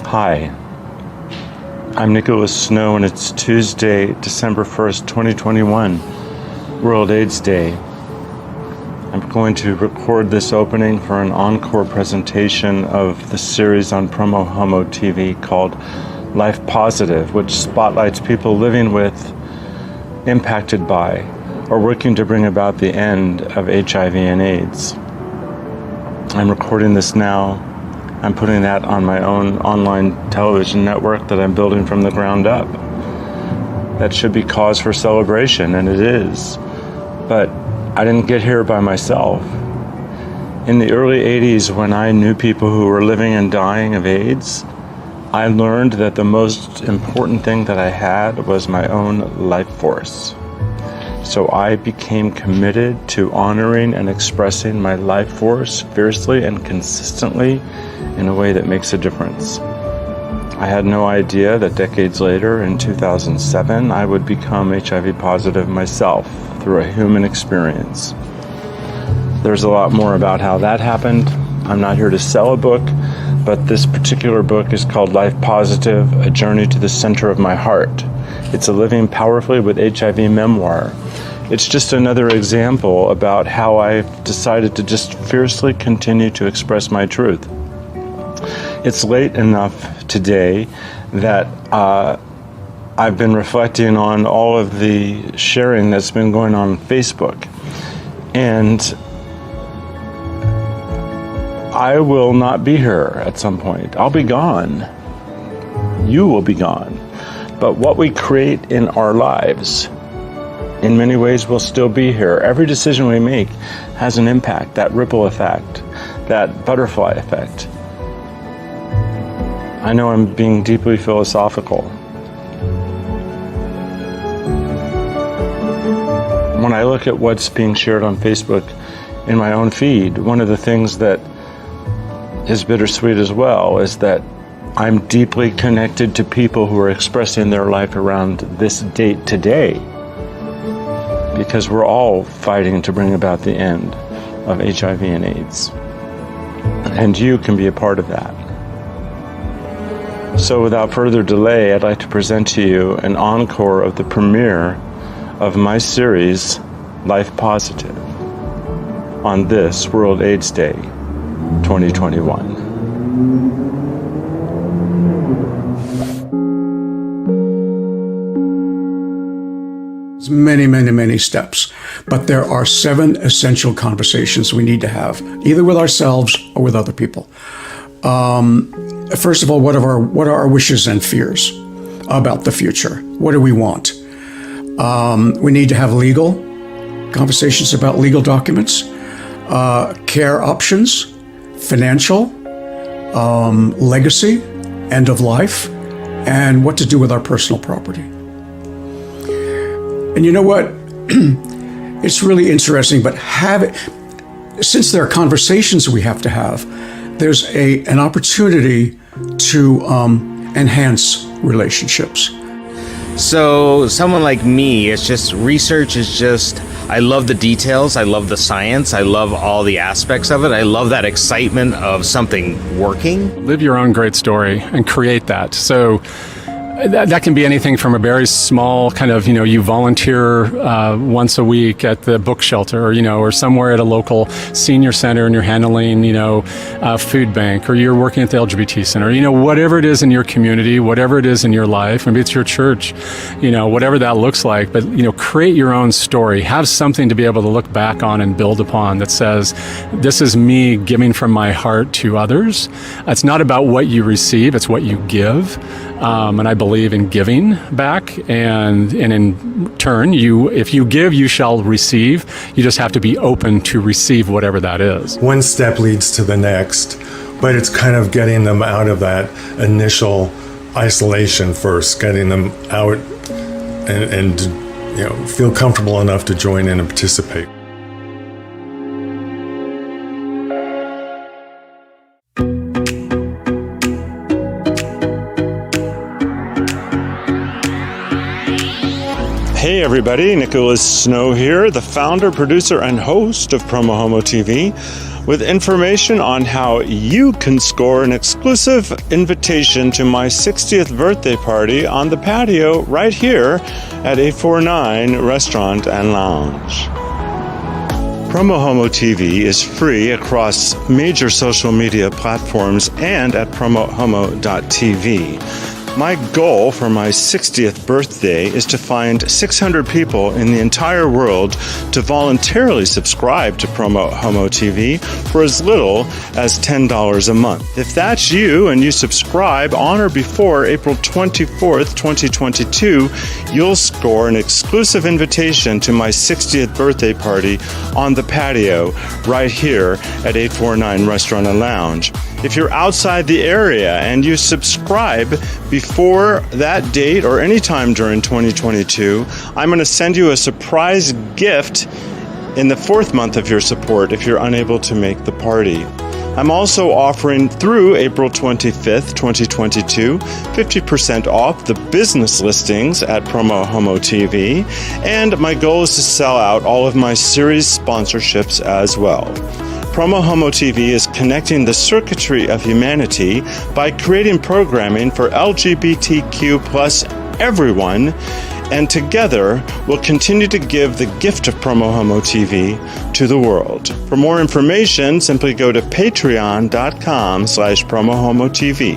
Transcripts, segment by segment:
Hi, I'm Nicholas Snow, and it's Tuesday, December 1st, 2021, World AIDS Day. I'm going to record this opening for an encore presentation of the series on PromoHomo.TV called Life Positive, which spotlights people living with, impacted by, or working to bring about the end of HIV and AIDS. I'm recording this now. I'm putting that on my own online television network that I'm building from the ground up. That should be cause for celebration, and it is. But I didn't get here by myself. In the early 80s, when I knew people who were living and dying of AIDS, I learned that the most important thing that I had was my own life force. So I became committed to honoring and expressing my life force fiercely and consistently in a way that makes a difference. I had no idea that decades later, in 2007, I would become HIV positive myself through a human experience. There's a lot more about how that happened. I'm not here to sell a book, but this particular book is called Life Positive, A Journey to the Center of My Heart. It's a living powerfully with HIV memoir. It's just another example about how I've decided to just fiercely continue to express my truth. It's late enough today that I've been reflecting on all of the sharing that's been going on Facebook. And I will not be here at some point. I'll be gone. You will be gone. But what we create in our lives, in many ways, will still be here. Every decision we make has an impact, that ripple effect, that butterfly effect. I know I'm being deeply philosophical. When I look at what's being shared on Facebook in my own feed, one of the things that is bittersweet as well is that I'm deeply connected to people who are expressing their life around this date today, because we're all fighting to bring about the end of HIV and AIDS. And you can be a part of that. So without further delay, I'd like to present to you an encore of the premiere of my series, Life Positive, on this World AIDS Day, 2021. Many steps, but there are 7 essential conversations we need to have, either with ourselves or with other people. First of all, what are our wishes and fears about the future? What do we want? We need to have legal conversations about legal documents, care options, financial, legacy, end of life, and what to do with our personal property. And you know what? It's really interesting, but since there are conversations we have to have, there's an opportunity to enhance relationships. So someone like me, it's just research is just, I love the details, I love the science, I love all the aspects of it. I love that excitement of something working. Live your own great story and create that. So that can be anything from a very small kind of, you volunteer once a week at the book shelter, or somewhere at a local senior center and you're handling, a food bank, or you're working at the LGBT center, whatever it is in your community, whatever it is in your life, maybe it's your church, whatever that looks like, but, create your own story, have something to be able to look back on and build upon that says, this is me giving from my heart to others. It's not about what you receive, it's what you give. And I believe in giving back, and in turn, if you give, you shall receive. You just have to be open to receive whatever that is. One step leads to the next, but it's kind of getting them out of that initial isolation first, getting them out and feel comfortable enough to join in and participate. Hey everybody, Nicholas Snow here, the founder, producer, and host of PromoHomo.TV. with information on how you can score an exclusive invitation to my 60th birthday party on the patio right here at 849 Restaurant and Lounge. PromoHomo.TV is free across major social media platforms and at PromoHomo.TV. My goal for my 60th birthday is to find 600 people in the entire world to voluntarily subscribe to PromoHomo.TV for as little as $10 a month. If that's you and you subscribe on or before April 24th, 2022, you'll score an exclusive invitation to my 60th birthday party on the patio right here at 849 Restaurant and Lounge. If you're outside the area and you subscribe before that date or any time during 2022, I'm going to send you a surprise gift in the 4th month of your support if you're unable to make the party. I'm also offering through April 25th, 2022, 50% off the business listings at PromoHomo.TV, and my goal is to sell out all of my series sponsorships as well. PromoHomo.TV is connecting the circuitry of humanity by creating programming for LGBTQ plus everyone, and together we'll continue to give the gift of PromoHomo.TV to the world. For more information, simply go to patreon.com/PromoHomo.TV.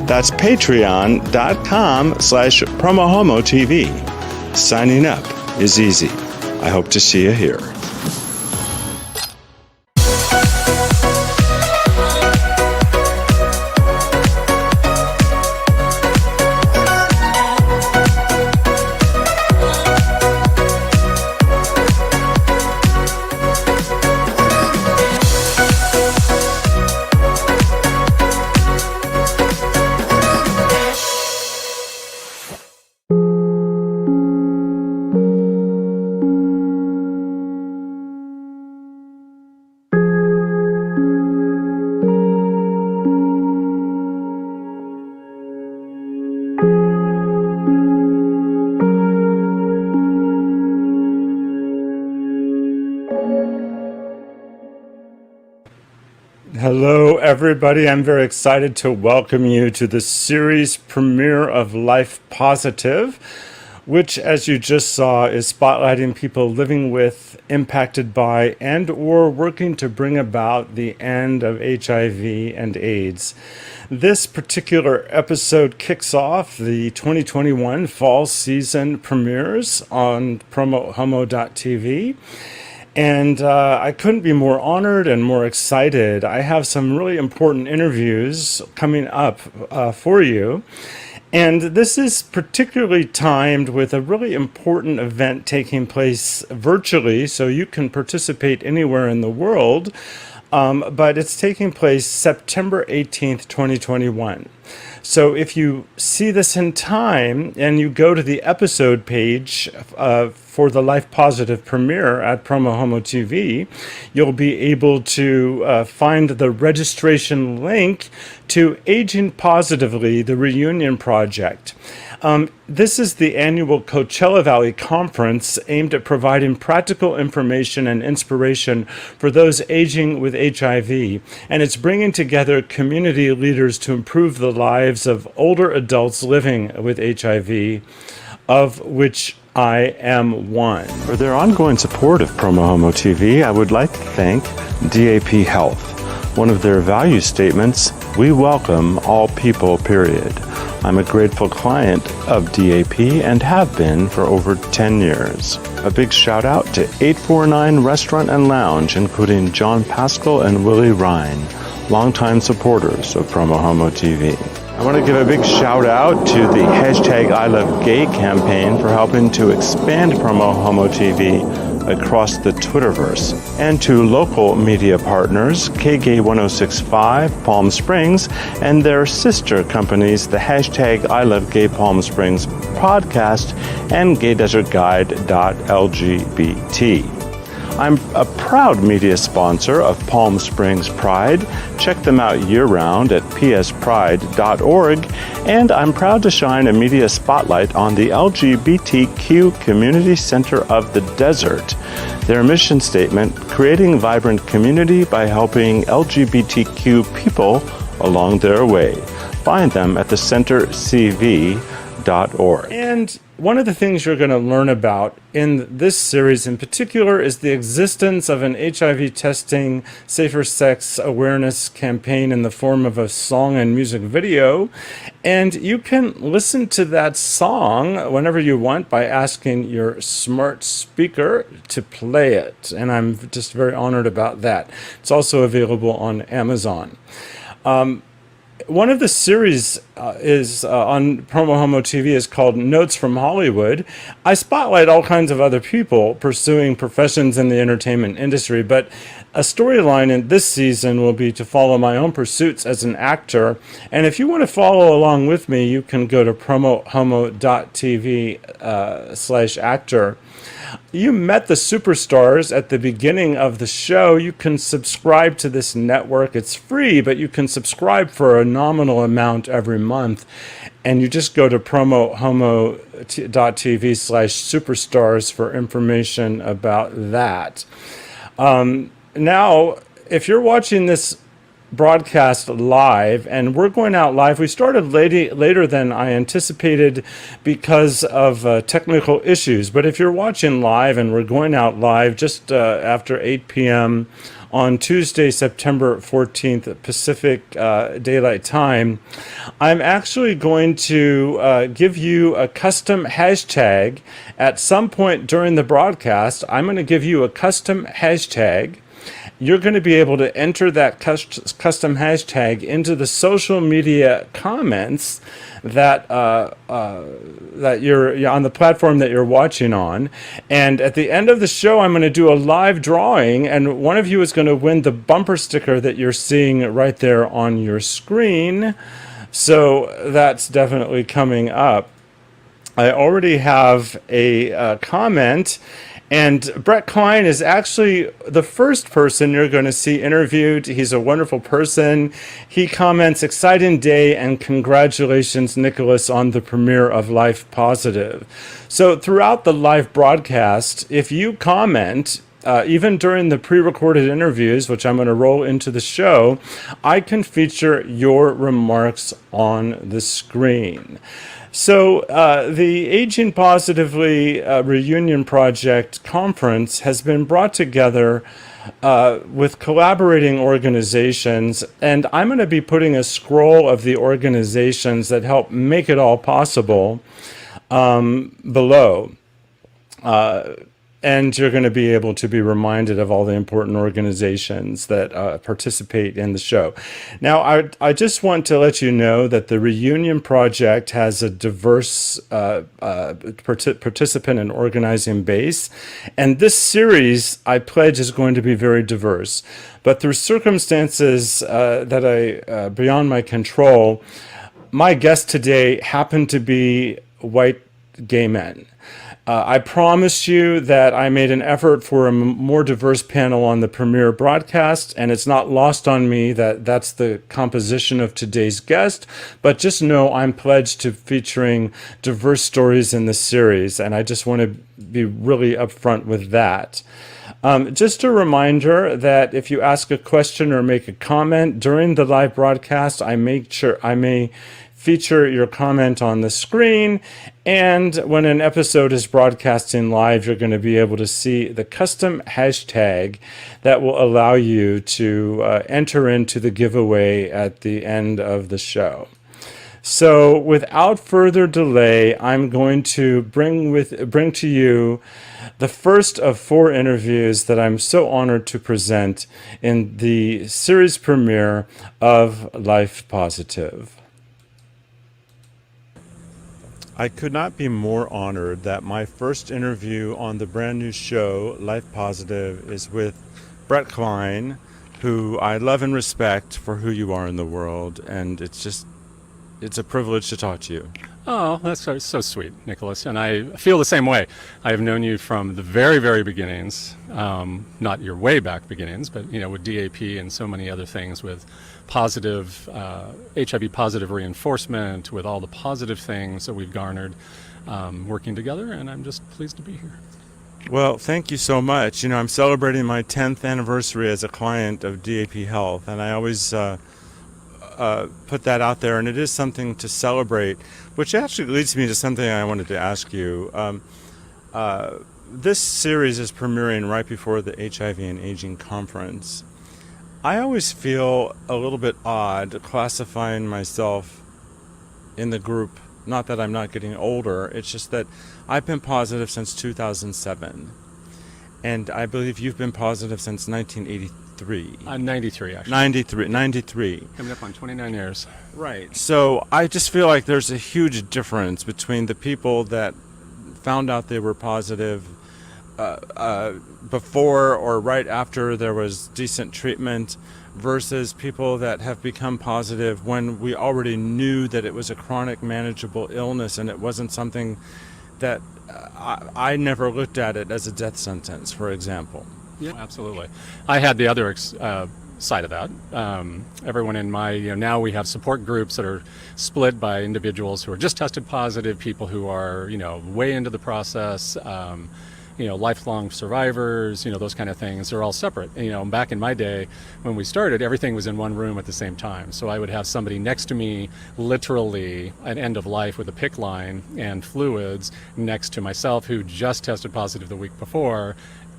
That's patreon.com/PromoHomo.TV. Signing up is easy. I hope to see you here. Hello, everybody. I'm very excited to welcome you to the series premiere of Life Positive, which, as you just saw, is spotlighting people living with, impacted by, and or working to bring about the end of HIV and AIDS. This particular episode kicks off the 2021 fall season premieres on PromoHomo.TV. And I couldn't be more honored and more excited. I have some really important interviews coming up for you. And this is particularly timed with a really important event taking place virtually, so you can participate anywhere in the world. But it's taking place September 18th, 2021. So if you see this in time and you go to the episode page for the Life Positive premiere at PromoHomo.TV, you'll be able to find the registration link to Aging Positively, the Reunion Project. This is the annual Coachella Valley Conference aimed at providing practical information and inspiration for those aging with HIV, and it's bringing together community leaders to improve the lives of older adults living with HIV, of which I am one. For their ongoing support of PromoHomo.TV, I would like to thank DAP Health. One of their value statements, we welcome all people, period. I'm a grateful client of DAP and have been for over 10 years. A big shout out to 849 Restaurant and Lounge, including John Pascal and Willie Ryan, longtime supporters of PromoHomo.TV. I want to give a big shout out to the #ILoveGay campaign for helping to expand PromoHomo.TV across the Twitterverse, and to local media partners, KGay 1065 Palm Springs, and their sister companies, the #ILoveGay Palm Springs podcast and GayDesertGuide.lgbt. I'm a proud media sponsor of Palm Springs Pride. Check them out year-round at pspride.org. And I'm proud to shine a media spotlight on the LGBTQ Community Center of the Desert. Their mission statement, creating vibrant community by helping LGBTQ people along their way. Find them at thecentercv.org. And one of the things you're going to learn about in this series in particular is the existence of an HIV testing safer sex awareness campaign in the form of a song and music video. And you can listen to that song whenever you want by asking your smart speaker to play it. And I'm just very honored about that. It's also available on Amazon. One of the series is on PromoHomo.TV is called Notes from Hollywood. I spotlight all kinds of other people pursuing professions in the entertainment industry, but a storyline in this season will be to follow my own pursuits as an actor. And if you want to follow along with me, you can go to PromoHomo.TV/actor. You met the superstars at the beginning of the show. You can subscribe to this network. It's free, but you can subscribe for a nominal amount every month. And you just go to PromoHomo.TV/superstars for information about that. Now, if you're watching this broadcast live, and we're going out live. We started later than I anticipated because of technical issues. But if you're watching live, and we're going out live just after 8 p.m. on Tuesday, September 14th, Pacific Daylight Time, I'm actually going to give you a custom hashtag at some point during the broadcast. I'm going to give you a custom hashtag. You're going to be able to enter that custom hashtag into the social media comments that you're on the platform that you're watching on. And at the end of the show, I'm going to do a live drawing, and one of you is going to win the bumper sticker that you're seeing right there on your screen. So that's definitely coming up. I already have a comment. And Brett Klein is actually the first person you're going to see interviewed. He's a wonderful person. He comments, "Exciting day and congratulations, Nicholas, on the premiere of Life Positive." So throughout the live broadcast, if you comment, even during the pre-recorded interviews, which I'm going to roll into the show, I can feature your remarks on the screen. So the Aging Positively Reunion Project Conference has been brought together with collaborating organizations, and I'm going to be putting a scroll of the organizations that help make it all possible below. And you're going to be able to be reminded of all the important organizations that participate in the show. Now, I just want to let you know that the Reunion Project has a diverse participant and organizing base. And this series, I pledge, is going to be very diverse. But through circumstances that are beyond my control, my guest today happened to be white gay men. I promise you that I made an effort for a more diverse panel on the premiere broadcast, and it's not lost on me that that's the composition of today's guest, but just know I'm pledged to featuring diverse stories in the series, and I just want to be really upfront with that. Just a reminder that if you ask a question or make a comment during the live broadcast, I may feature your comment on the screen, and when an episode is broadcasting live, you're going to be able to see the custom hashtag that will allow you to enter into the giveaway at the end of the show. So without further delay, I'm going to bring to you the first of 4 interviews that I'm so honored to present in the series premiere of Life Positive. I could not be more honored that my first interview on the brand new show, Life Positive, is with Brett Klein, who I love and respect for who you are in the world. And it's just it's a privilege to talk to you. Oh, that's so sweet, Nicholas. And I feel the same way. I have known you from the very, very beginnings, not your way back beginnings, but, with DAP and so many other things, with positive, HIV positive reinforcement, with all the positive things that we've garnered working together. And I'm just pleased to be here. Well, thank you so much. I'm celebrating my 10th anniversary as a client of DAP Health, and I always put that out there, and it is something to celebrate, which actually leads me to something I wanted to ask you. This series is premiering right before the HIV and Aging Conference. I always feel a little bit odd classifying myself in the group. Not that I'm not getting older, it's just that I've been positive since 2007. And I believe you've been positive since 1983. 93, actually. 93. Coming up on 29 years. Right. So I just feel like there's a huge difference between the people that found out they were positive before or right after there was decent treatment versus people that have become positive when we already knew that it was a chronic manageable illness and it wasn't something that I never looked at it as a death sentence, for example. Yeah, absolutely. I had the other side of that. Everyone in my, now we have support groups that are split by individuals who are just tested positive, people who are, way into the process, lifelong survivors, those kind of things. They're all separate. Back in my day when we started, everything was in one room at the same time. So I would have somebody next to me, literally an end of life with a PICC line and fluids, next to myself who just tested positive the week before.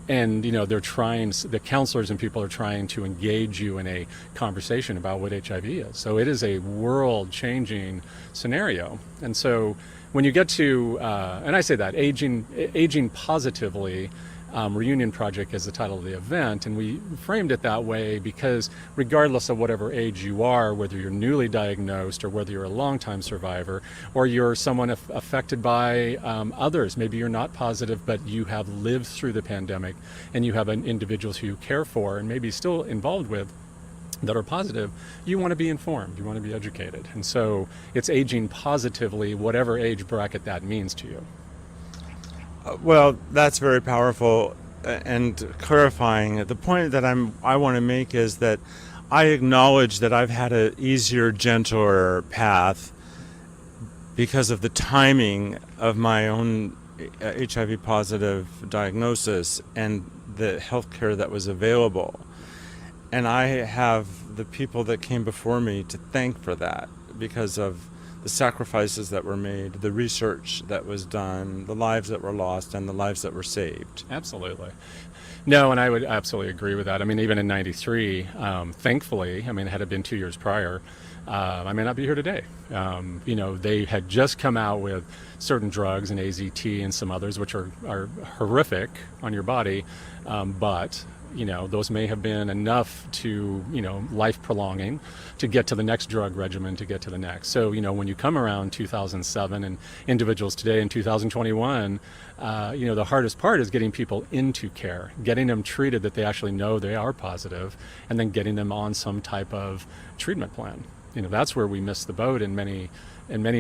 And, they're trying, the counselors and people are trying to engage you in a conversation about what HIV is. So it is a world-changing scenario. And so when you get to, and I say that, Aging Positively, Reunion Project is the title of the event, and we framed it that way because regardless of whatever age you are, whether you're newly diagnosed or whether you're a long-time survivor or you're someone affected by others, maybe you're not positive but you have lived through the pandemic and you have individuals who you care for and maybe still involved with that are positive, you want to be informed, you want to be educated. And so it's aging positively, whatever age bracket that means to you. Well, that's very powerful and clarifying. The point that I want to make is that I acknowledge that I've had an easier, gentler path because of the timing of my own HIV positive diagnosis and the health care that was available. And I have the people that came before me to thank for that because of the sacrifices that were made, the research that was done, the lives that were lost, and the lives that were saved. Absolutely. No, and I would absolutely agree with that. I mean, even in 93, thankfully, had it been 2 years prior, I may not be here today. They had just come out with certain drugs and AZT and some others, which are horrific on your body, but those may have been enough to, life prolonging to get to the next drug regimen, to get to the next. So, when you come around 2007 and individuals today in 2021, the hardest part is getting people into care, getting them treated that they actually know they are positive, and then getting them on some type of treatment plan. That's where we miss the boat in many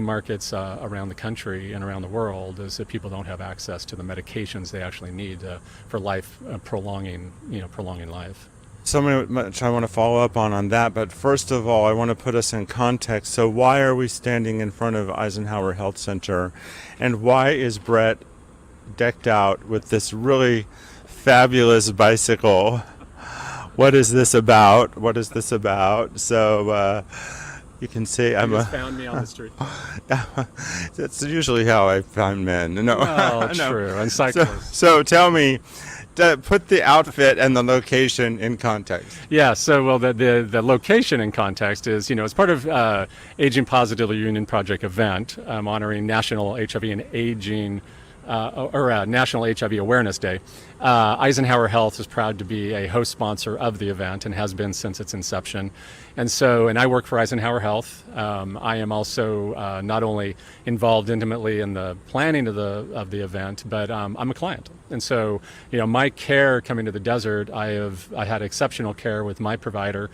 markets around the country and around the world, is that people don't have access to the medications they actually need for life prolonging life. So much I want to follow up on that, but first of all, I want to put us in context. So why are we standing in front of Eisenhower Health Center, and why is Brett decked out with this really fabulous bicycle? What is this about? So you can see You just found me on the street. That's usually how I find men. No, well, no. True. And cyclists. So tell me, put the outfit and the location in context. Yeah. So, the location in context is, it's part of Aging Positively Reunion Project event, honoring National HIV and Aging National HIV Awareness Day. Eisenhower Health is proud to be a host sponsor of the event and has been since its inception. And I work for Eisenhower Health. I am also not only involved intimately in the planning of the event, but I'm a client. And so, my care coming to the desert, I had exceptional care with my provider,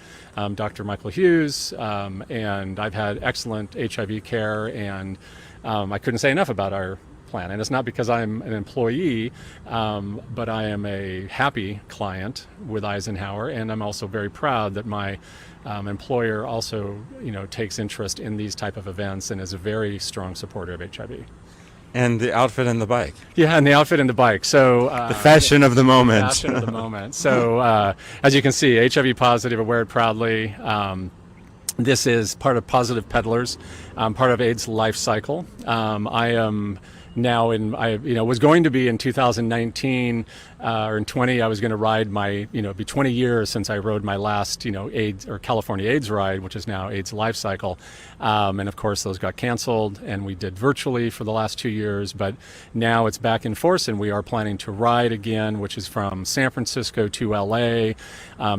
Dr. Michael Hughes, and I've had excellent HIV care, and I couldn't say enough about our plan. And it's not because I'm an employee, but I am a happy client with Eisenhower, and I'm also very proud that my employer also, takes interest in these type of events and is a very strong supporter of HIV. And the outfit and the bike. Yeah, and the outfit and the bike. So the fashion of the moment. Fashion of the moment. So as you can see, HIV positive, I wear it proudly. This is part of Positive Peddlers, part of AIDS Life Cycle. I am now was going to be in 2019 or in 20. I was going to ride my, it'd be 20 years since I rode my last, AIDS or California AIDS ride, which is now AIDS Life Cycle. And of course, those got canceled, and we did virtually for the last 2 years. But now it's back in force, and we are planning to ride again, which is from San Francisco to LA,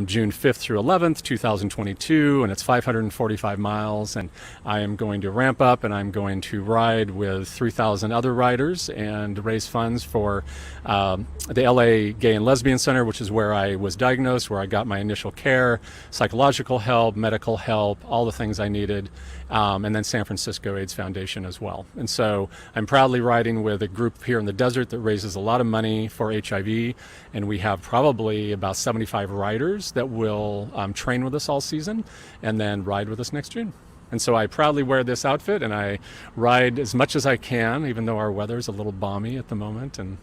June 5th through 11th, 2022, and it's 545 miles. And I am going to ramp up, and I'm going to ride with 3,000 other riders and raise funds for the LA Gay and Lesbian Center, which is where I was diagnosed, where I got my initial care, psychological help, medical help, all the things I needed, and then San Francisco AIDS Foundation as well. And so I'm proudly riding with a group here in the desert that raises a lot of money for HIV, and we have probably about 75 riders that will train with us all season and then ride with us next June. And so I proudly wear this outfit, and I ride as much as I can, even though our weather's a little balmy at the moment. And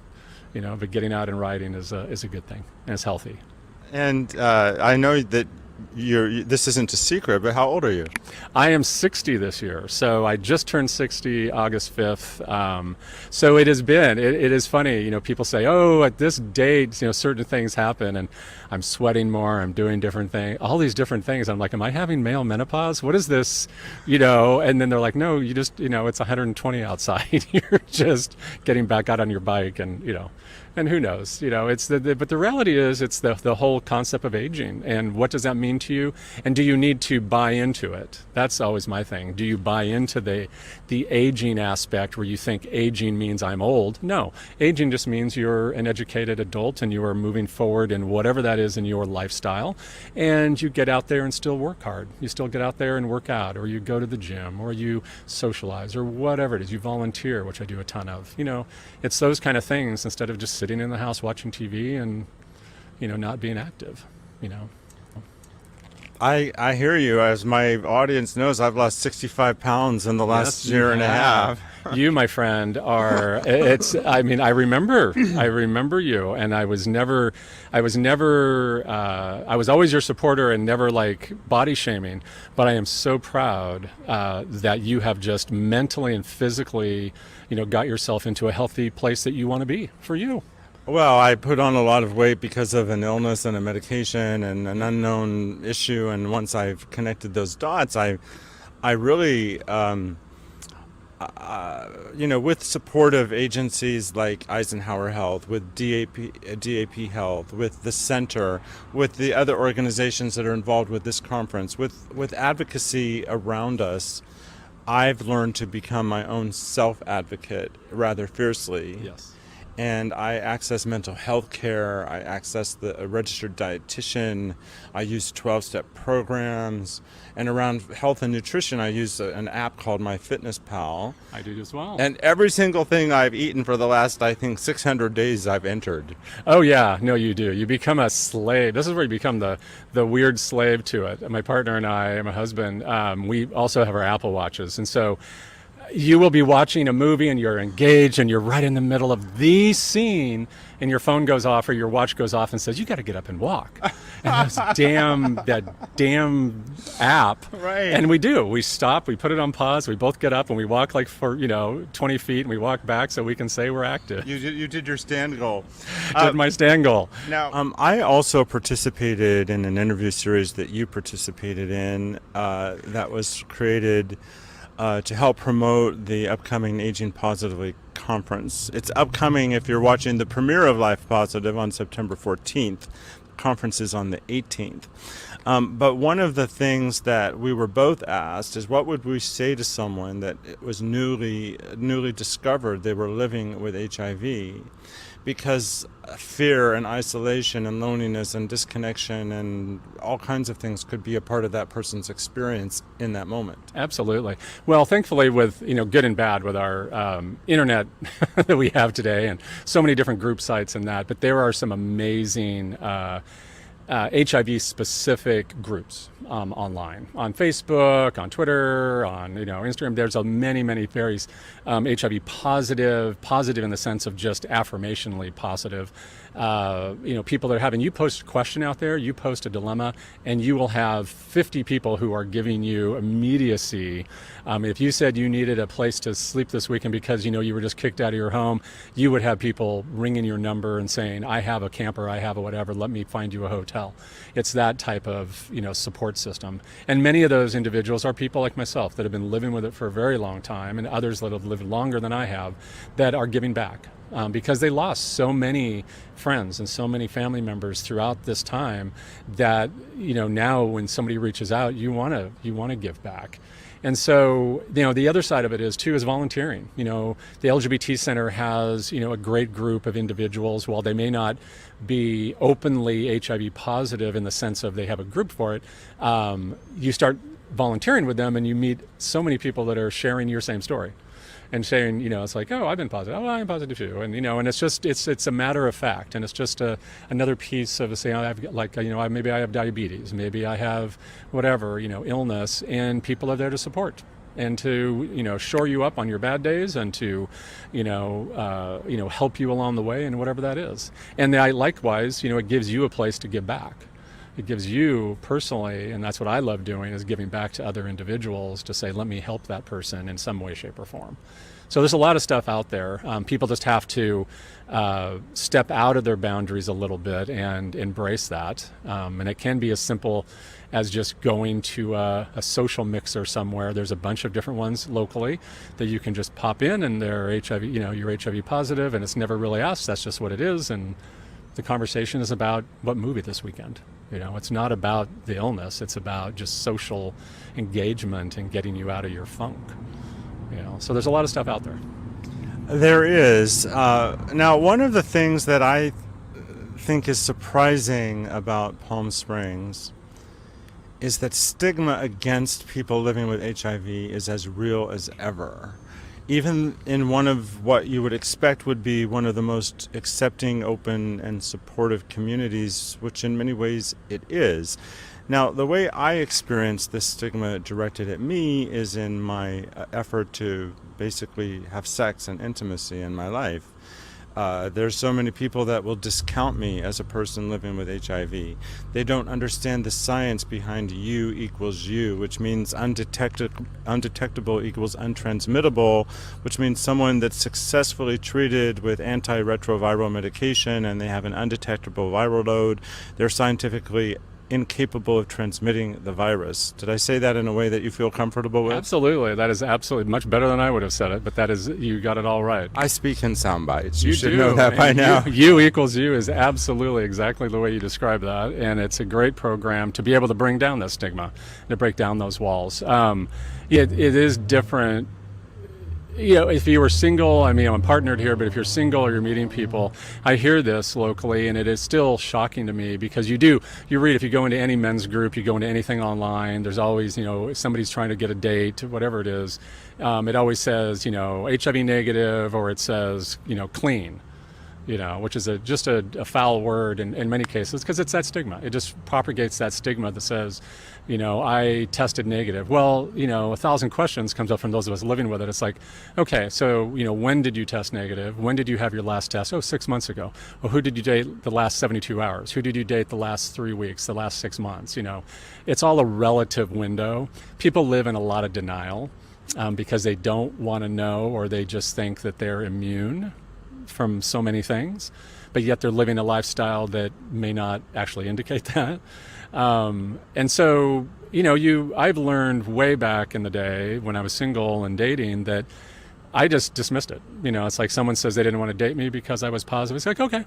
but getting out and riding is a good thing, and it's healthy. And I know that this isn't a secret, but how old are you? I am 60 this year, so I just turned 60 August 5th. So it has been, it is funny, people say, oh, at this date, certain things happen, and I'm sweating more, I'm doing different things, all these different things. I'm like, am I having male menopause? What is this? And then they're like, no, you just, it's 120 outside. You're just getting back out on your bike, and, and who knows, but the reality is it's the whole concept of aging, and what does that mean to you, and do you need to buy into it? That's always my thing. Do you buy into the aging aspect, where you think aging means I'm old? No, aging just means you're an educated adult and you are moving forward in whatever that is in your lifestyle, and you get out there and still work hard. You still get out there and work out, or you go to the gym, or you socialize, or whatever it is. You volunteer, which I do a ton of. It's those kind of things, instead of just sitting in the house watching TV and not being active. I hear you. As my audience knows, I've lost 65 pounds in the last year and a half. You, my friend, are. I remember you, and I was always your supporter and never like body shaming. But I am so proud that you have just mentally and physically, got yourself into a healthy place that you want to be for you. Well, I put on a lot of weight because of an illness and a medication and an unknown issue. And once I've connected those dots, I really, with supportive agencies like Eisenhower Health, with DAP Health, with the center, with the other organizations that are involved with this conference, with advocacy around us, I've learned to become my own self-advocate rather fiercely. Yes. And I access mental health care, I access a registered dietitian, I use 12-step programs, and around health and nutrition, I use an app called MyFitnessPal. I do as well. And every single thing I've eaten for the last, 600 days I've entered. Oh yeah, no you do. You become a slave. This is where you become the weird slave to it. My partner and I, my husband, we also have our Apple Watches, and so you will be watching a movie and you're engaged and you're right in the middle of the scene, and your phone goes off or your watch goes off and says, you got to get up and walk. And that damn app. Right. And we do. We stop, we put it on pause, we both get up and we walk like for, 20 feet, and we walk back so we can say we're active. You did your stand goal. Did my stand goal. Now, I also participated in an interview series that you participated in that was created to help promote the upcoming Aging Positively conference. It's upcoming if you're watching the premiere of Life Positive on September 14th. The conference is on the 18th. But one of the things that we were both asked is, what would we say to someone that it was newly discovered they were living with HIV? Because fear and isolation and loneliness and disconnection and all kinds of things could be a part of that person's experience in that moment. Absolutely. Well, thankfully, with good and bad with our internet that we have today, and so many different group sites and that, but there are some amazing HIV specific groups online, on Facebook, on Twitter, on Instagram. There's many very HIV positive in the sense of just affirmationally positive. People that are having, you post a question out there, you post a dilemma, and you will have 50 people who are giving you immediacy. If you said you needed a place to sleep this weekend because you were just kicked out of your home, you would have people ringing your number and saying, I have a camper, I have a whatever, let me find you a hotel. It's that type of support system. And many of those individuals are people like myself that have been living with it for a very long time, and others that have lived longer than I have that are giving back. Because they lost so many friends and so many family members throughout this time that now when somebody reaches out, you want to give back. And so the other side of it is volunteering. The LGBT Center has a great group of individuals. While they may not be openly HIV positive in the sense of they have a group for it, you start volunteering with them and you meet so many people that are sharing your same story. And saying, it's like, oh, I've been positive. Oh, I'm positive too. And, and it's just, it's a matter of fact. And it's just another piece of saying, maybe I have diabetes, maybe I have whatever, illness, and people are there to support and to, shore you up on your bad days and to, help you along the way and whatever that is. And likewise, it gives you a place to give back. It gives you personally, and that's what I love doing, is giving back to other individuals to say, let me help that person in some way, shape, or form. So there's a lot of stuff out there. People just have to step out of their boundaries a little bit and embrace that. And it can be as simple as just going to a social mixer somewhere. There's a bunch of different ones locally that you can just pop in, and they're HIV, you're HIV positive, and it's never really asked. That's just what it is. And the conversation is about what movie this weekend. It's not about the illness. It's about just social engagement and getting you out of your funk. So there's a lot of stuff out there. There is. Now, one of the things that I think is surprising about Palm Springs is that stigma against people living with HIV is as real as ever. Even in one of what you would expect would be one of the most accepting, open, and supportive communities, which in many ways it is. Now, the way I experience this stigma directed at me is in my effort to basically have sex and intimacy in my life. There's so many people that will discount me as a person living with HIV. They don't understand the science behind U equals U, which means undetectable equals untransmittable, which means someone that's successfully treated with antiretroviral medication and they have an undetectable viral load, they're scientifically incapable of transmitting the virus. Did I say that in a way that you feel comfortable with? Absolutely. That is absolutely much better than I would have said it, but that is, you got it all right. I speak in sound bites. You should do know that by now. U equals U is absolutely exactly the way you describe that, and it's a great program to be able to bring down that stigma, to break down those walls. It is different. If you were single, I'm partnered here, but if you're single or you're meeting people, I hear this locally, and it is still shocking to me because you read, if you go into any men's group, you go into anything online, there's always, if somebody's trying to get a date, whatever it is, it always says, HIV negative, or it says, clean. Which is just a foul word in many cases because it's that stigma. It just propagates that stigma that says, I tested negative. Well, 1,000 questions comes up from those of us living with it. It's like, okay, so, when did you test negative? When did you have your last test? Oh, 6 months ago. Well, who did you date the last 72 hours? Who did you date the last 3 weeks, the last 6 months? It's all a relative window. People live in a lot of denial because they don't want to know, or they just think that they're immune. from so many things, but yet they're living a lifestyle that may not actually indicate that. And so, I've learned way back in the day when I was single and dating that I just dismissed it. It's like someone says they didn't want to date me because I was positive. It's like, okay,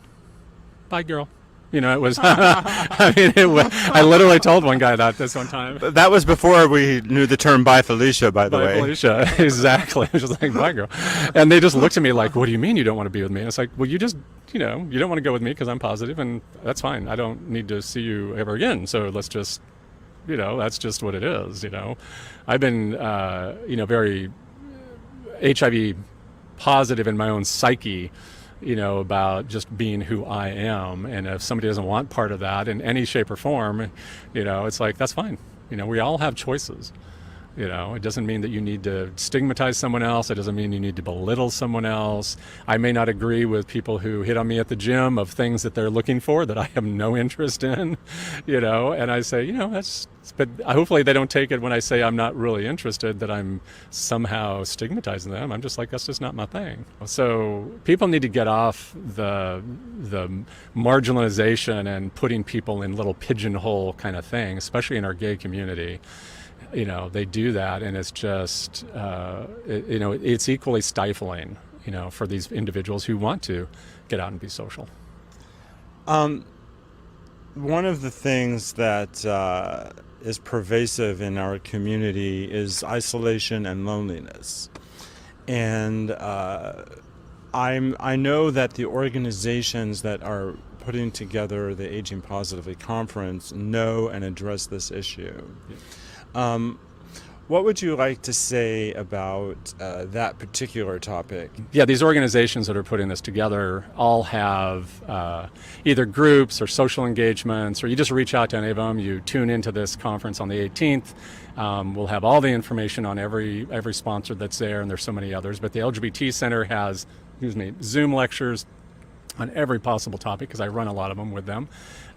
bye, girl. It was, I literally told one guy that this one time. That was before we knew the term "Bye Felicia," by the way. Felicia, exactly. I was just like, bye, girl. And they just looked at me like, what do you mean you don't want to be with me? And it's like, well, you just, you don't want to go with me because I'm positive, and that's fine. I don't need to see you ever again. So let's just, that's just what it is. I've been, very HIV positive in my own psyche, about just being who I am. And if somebody doesn't want part of that in any shape or form, it's like, that's fine. We all have choices. It doesn't mean that you need to stigmatize someone else. It doesn't mean you need to belittle someone else. I may not agree with people who hit on me at the gym of things that they're looking for that I have no interest in, and I say, but hopefully they don't take it when I say I'm not really interested, that I'm somehow stigmatizing them. I'm just like, that's just not my thing. So people need to get off the marginalization and putting people in little pigeonhole kind of thing, especially in our gay community. They do that, and it's just, it's equally stifling, for these individuals who want to get out and be social. One of the things that is pervasive in our community is isolation and loneliness. And I know that the organizations that are putting together the Aging Positively Conference know and address this issue. What would you like to say about that particular topic? Yeah, these organizations that are putting this together all have either groups or social engagements, or you just reach out to any of them. You tune into this conference on the 18th. We'll have all the information on every sponsor that's there, and there's so many others. But the LGBT Center has, Zoom lectures on every possible topic, because I run a lot of them with them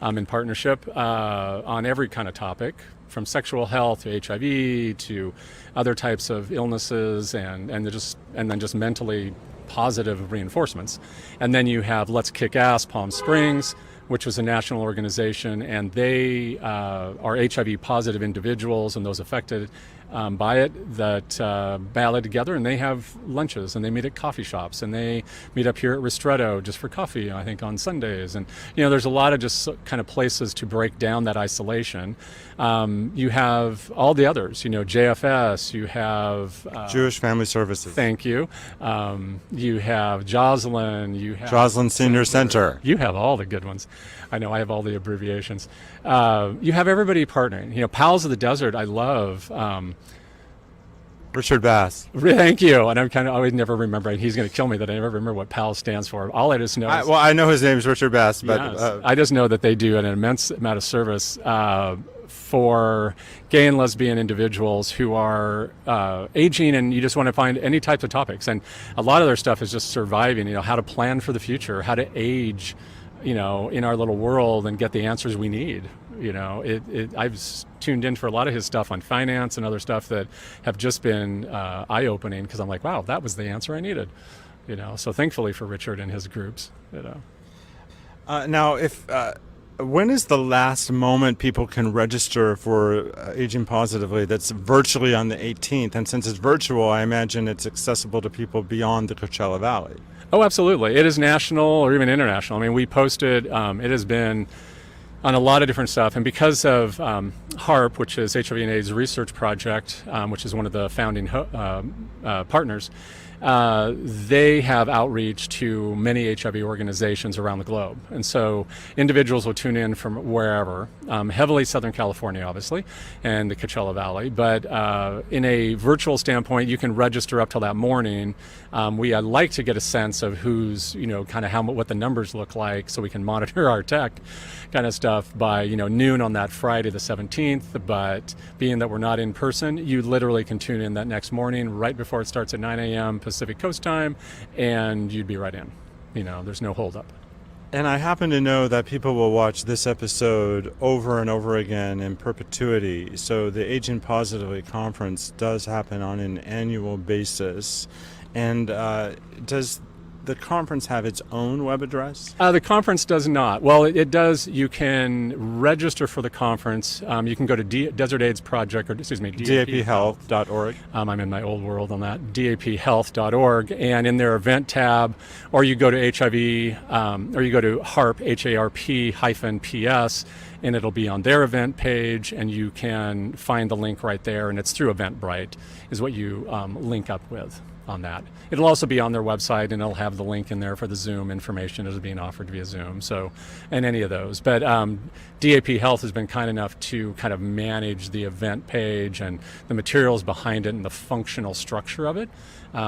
in partnership on every kind of topic, from sexual health to HIV to other types of illnesses, and then just mentally positive reinforcements. And then you have Let's Kick Ass Palm Springs, which was a national organization, and they are HIV positive individuals and those affected by it that rally together, and they have lunches, and they meet at coffee shops, and they meet up here at Ristretto just for coffee, I think, on Sundays. And there's a lot of just kind of places to break down that isolation. You have all the others, JFS, you have Jewish Family Services. Thank you. You have Joslin, you have Joslin Senior Center. You have all the good ones. I know, I have all the abbreviations. You have everybody partnering. Pals of the Desert, I love. Richard Bass. Thank you. And I always never remember. He's going to kill me that I never remember what PAL stands for. All I just know is... I know his name is Richard Bass, but... Yes, I just know that they do an immense amount of service for gay and lesbian individuals who are aging, and you just want to find any types of topics. And a lot of their stuff is just surviving, how to plan for the future, how to age, in our little world and get the answers we need. I've tuned in for a lot of his stuff on finance and other stuff that have just been eye-opening, because I'm like, wow, that was the answer I needed. So thankfully for Richard and his groups. Now, when is the last moment people can register for Aging Positively? That's virtually on the 18th, and since it's virtual, I imagine it's accessible to people beyond the Coachella Valley. Oh, absolutely. It is national or even international. I mean, we posted, it has been on a lot of different stuff. And because of HARP, which is HIV and AIDS Research Project, which is one of the founding partners, they have outreach to many HIV organizations around the globe. And so individuals will tune in from wherever, heavily Southern California, obviously, and the Coachella Valley. But in a virtual standpoint, you can register up till that morning. I'd like to get a sense of who's, kind of what the numbers look like, so we can monitor our tech kind of stuff by, noon on that Friday the 17th. But being that we're not in person, you literally can tune in that next morning right before it starts at 9 a.m. Pacific Coast time, and you'd be right in. There's no holdup. And I happen to know that people will watch this episode over and over again in perpetuity. So the Aging Positively Conference does happen on an annual basis. And does the conference have its own web address? The conference does not. Well, it does. You can register for the conference. You can go to Desert AIDS Project, or excuse me, DAPhealth.org. I'm in my old world on that, DAPhealth.org, and in their event tab, or you go to HIV, or you go to HARP, HARP-PS, and it'll be on their event page, and you can find the link right there, and it's through Eventbrite is what you link up with on that. It'll also be on their website, and it'll have the link in there for the Zoom information as being offered via Zoom, so, and any of those. But DAP Health has been kind enough to kind of manage the event page and the materials behind it and the functional structure of it,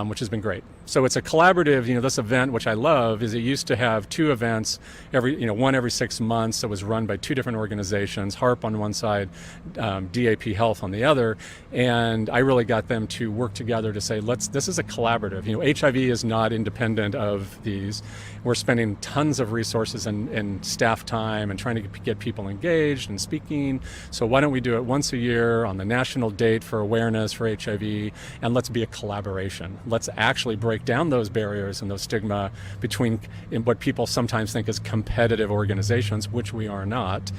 which has been great. So it's a collaborative, this event, which I love, is it used to have two events, one every 6 months that was run by two different organizations, HARP on one side, DAP Health on the other, and I really got them to work together to say, this is a collaborative. HIV is not independent of these. We're spending tons of resources and staff time and trying to get people engaged and speaking, so why don't we do it once a year on the national date for awareness for HIV, and let's be a collaboration. Let's actually break down those barriers and those stigma between what people sometimes think is competitive organizations, which we are not.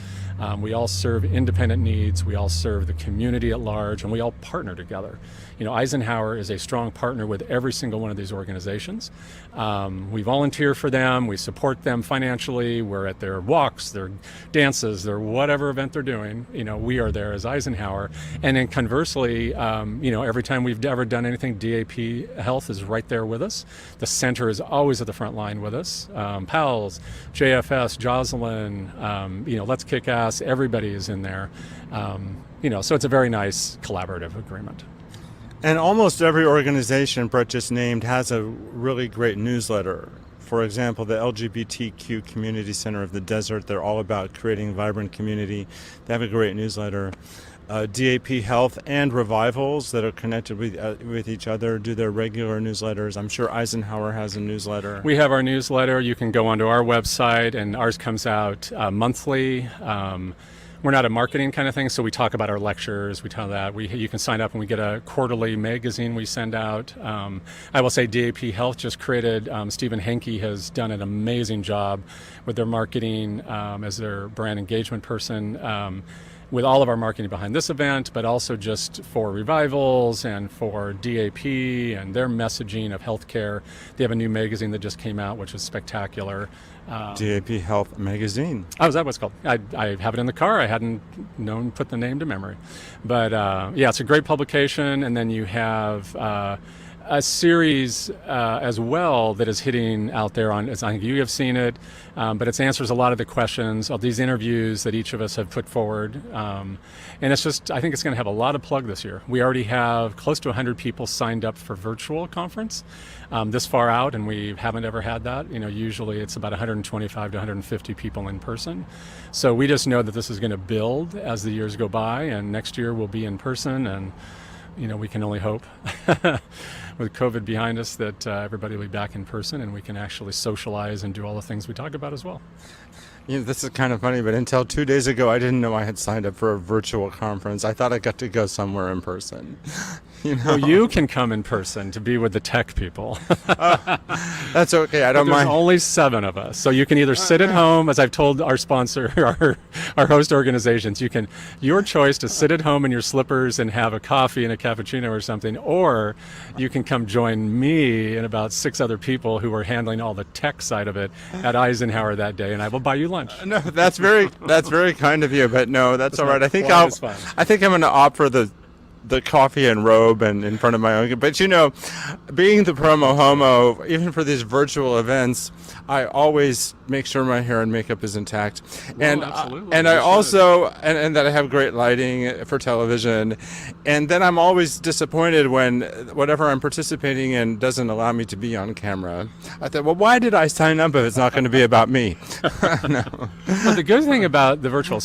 We all serve independent needs, we all serve the community at large, and we all partner together. Eisenhower is a strong partner with every single one of these organizations. We volunteer for them, we support them financially, we're at their walks, their dances, their whatever event they're doing, we are there as Eisenhower. And then conversely, every time we've ever done anything, DAP Health is right there with us. The center is always at the front line with us. PALS, JFS, Jocelyn, Let's Kick Ass, everybody is in there. So it's a very nice collaborative agreement. And almost every organization Brett just named has a really great newsletter. For example, the LGBTQ Community Center of the Desert, they're all about creating vibrant community. They have a great newsletter. DAP Health and Revivals that are connected with each other do their regular newsletters. I'm sure Eisenhower has a newsletter. We have our newsletter. You can go onto our website, and ours comes out monthly. We're not a marketing kind of thing, so we talk about our lectures. We tell that. You can sign up, and we get a quarterly magazine we send out. I will say DAP Health just created, Stephen Henke has done an amazing job with their marketing as their brand engagement person. With all of our marketing behind this event, but also just for Revivals and for DAP and their messaging of healthcare. They have a new magazine that just came out, which is spectacular. DAP Health Magazine. Oh, is that what it's called? I have it in the car. I hadn't put the name to memory. But yeah, it's a great publication. And then you have a series as well that is hitting out there on, I think you have seen it, but it answers a lot of the questions of these interviews that each of us have put forward. And it's just, I think it's going to have a lot of plug this year. We already have close to 100 people signed up for virtual conference this far out, and we haven't ever had that. Usually it's about 125 to 150 people in person. So we just know that this is going to build as the years go by, and next year we'll be in person, and we can only hope with COVID behind us that everybody will be back in person and we can actually socialize and do all the things we talk about as well. This is kind of funny, but until 2 days ago, I didn't know I had signed up for a virtual conference. I thought I got to go somewhere in person. Well, you can come in person to be with the tech people. That's okay. I don't mind. There's only 7 of us, so you can either sit at home, as I've told our sponsor, our host organizations. Your choice to sit at home in your slippers and have a coffee and a cappuccino or something, or you can come join me and about 6 other people who are handling all the tech side of it at Eisenhower that day, and I will buy you lunch. No, that's very kind of you, but no, that's all right. I think I'm going to opt for the coffee and robe and in front of my own. But being the promo homo, even for these virtual events, I always make sure my hair and makeup is intact. Absolutely. And I also, and that I have great lighting for television. And then I'm always disappointed when whatever I'm participating in doesn't allow me to be on camera. I thought, well, why did I sign up if it's not going to be about me? No. But the good thing about the virtual,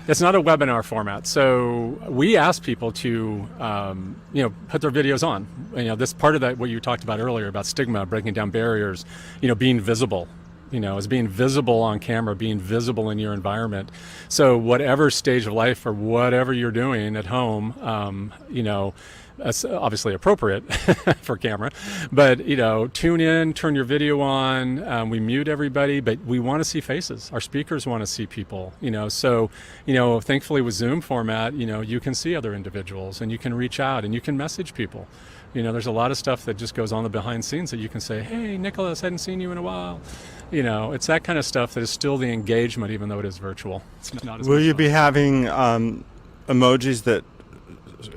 it's not a webinar format, so we ask people to, put their videos on. This part of that, what you talked about earlier about stigma, breaking down barriers, being visible, as being visible on camera, being visible in your environment. So whatever stage of life or whatever you're doing at home, that's obviously appropriate for camera, but tune in, turn your video on. We mute everybody, but we want to see faces. Our speakers want to see people. So thankfully with Zoom format, you can see other individuals and you can reach out and you can message people. There's a lot of stuff that just goes on the behind scenes that you can say, hey, Nicholas, hadn't seen you in a while. It's that kind of stuff that is still the engagement, even though it is virtual. It's not as Will much you fun. be having emojis that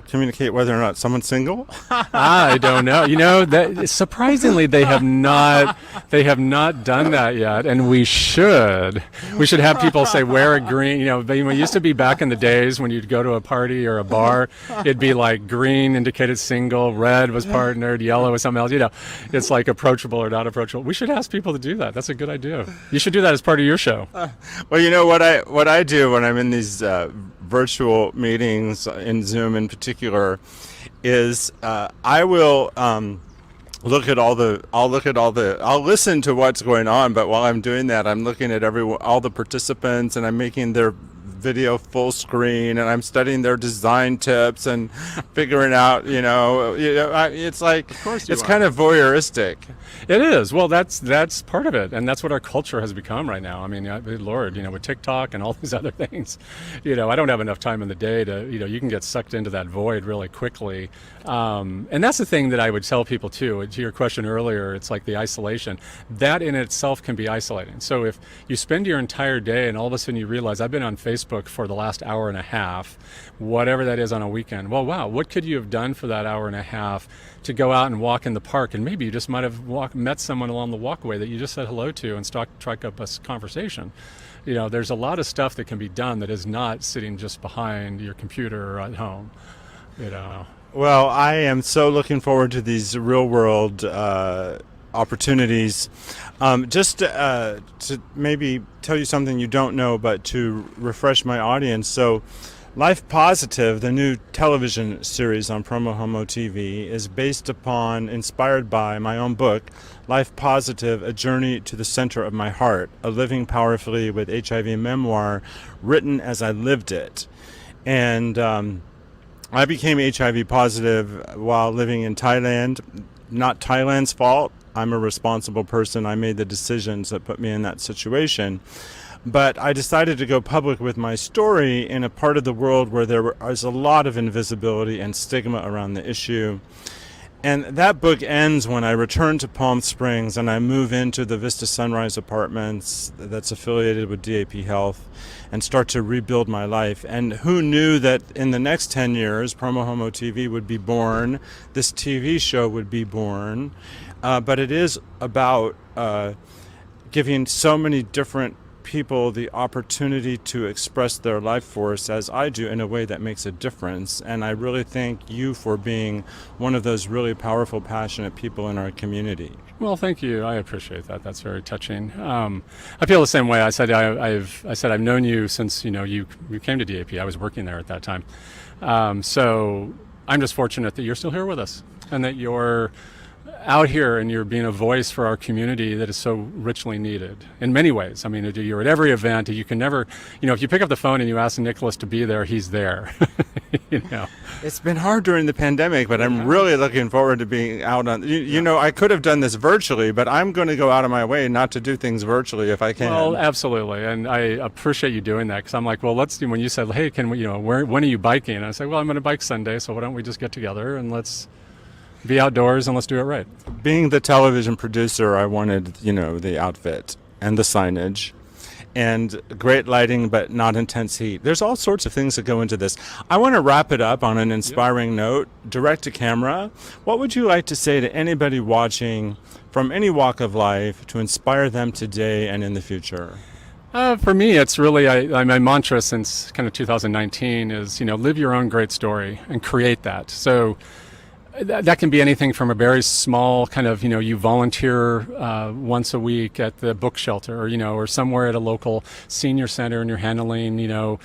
communicate whether or not someone's single? I don't know. That surprisingly they have not done that yet, and we should have people say wear a green. It used to be back in the days when you'd go to a party or a bar, it'd be like green indicated single, red was partnered, yellow was something else. It's like approachable or not approachable. We should ask people to do that. That's a good idea. You should do that as part of your show. Well, what I do when I'm in these virtual meetings in Zoom in particular is I will I'll listen to what's going on, but while I'm doing that, I'm looking at all the participants, and I'm making their video full screen, and I'm studying their design tips and figuring out, it's like, it's kind of voyeuristic. It is. Well, that's part of it, and that's what our culture has become right now. I mean, good Lord, with TikTok and all these other things, I don't have enough time in the day to, you can get sucked into that void really quickly. And that's the thing that I would tell people too. To your question earlier, it's like the isolation. That in itself can be isolating. So if you spend your entire day and all of a sudden you realize, I've been on Facebook for the last hour and a half, whatever that is on a weekend. Well, wow, what could you have done for that hour and a half to go out and walk in the park? And maybe you just might have met someone along the walkway that you just said hello to and strike up a conversation. There's a lot of stuff that can be done that is not sitting just behind your computer or at home. Well, I am so looking forward to these real world opportunities. Just to maybe tell you something you don't know, but to refresh my audience. So Life Positive, the new television series on PromoHomo.TV, is inspired by my own book, Life Positive, A Journey to the Center of My Heart, a Living Powerfully with HIV memoir written as I lived it. And I became HIV positive while living in Thailand. Not Thailand's fault. I'm a responsible person. I made the decisions that put me in that situation. But I decided to go public with my story in a part of the world where there was a lot of invisibility and stigma around the issue. And that book ends when I return to Palm Springs and I move into the Vista Sunrise Apartments that's affiliated with DAP Health and start to rebuild my life. And who knew that in the next 10 years, PromoHomo.TV would be born, this TV show would be born. But it is about giving so many different people the opportunity to express their life force as I do in a way that makes a difference. And I really thank you for being one of those really powerful, passionate people in our community. Well, thank you. I appreciate that. That's very touching. I feel the same way. I said I've known you since you came to DAP. I was working there at that time. So I'm just fortunate that you're still here with us and that you're out here and you're being a voice for our community that is so richly needed in many ways. I mean, you're at every event. You can never, if you pick up the phone and you ask Nicholas to be there, he's there. It's been hard during the pandemic, but I'm really looking forward to being out on, I could have done this virtually, but I'm going to go out of my way not to do things virtually if I can. Well, absolutely. And I appreciate you doing that because I'm like, well, when you said, hey, can we, when are you biking? And I said, well, I'm going to bike Sunday. So why don't we just get together and let's be outdoors and let's do it right. Being the television producer, I wanted, the outfit and the signage and great lighting, but not intense heat. There's all sorts of things that go into this. I want to wrap it up on an inspiring note, direct to camera. What would you like to say to anybody watching from any walk of life to inspire them today and in the future? For me, it's really my mantra since kind of 2019 is, live your own great story and create that. So that can be anything from a very small kind of, you volunteer once a week at the book shelter or somewhere at a local senior center and you're handling,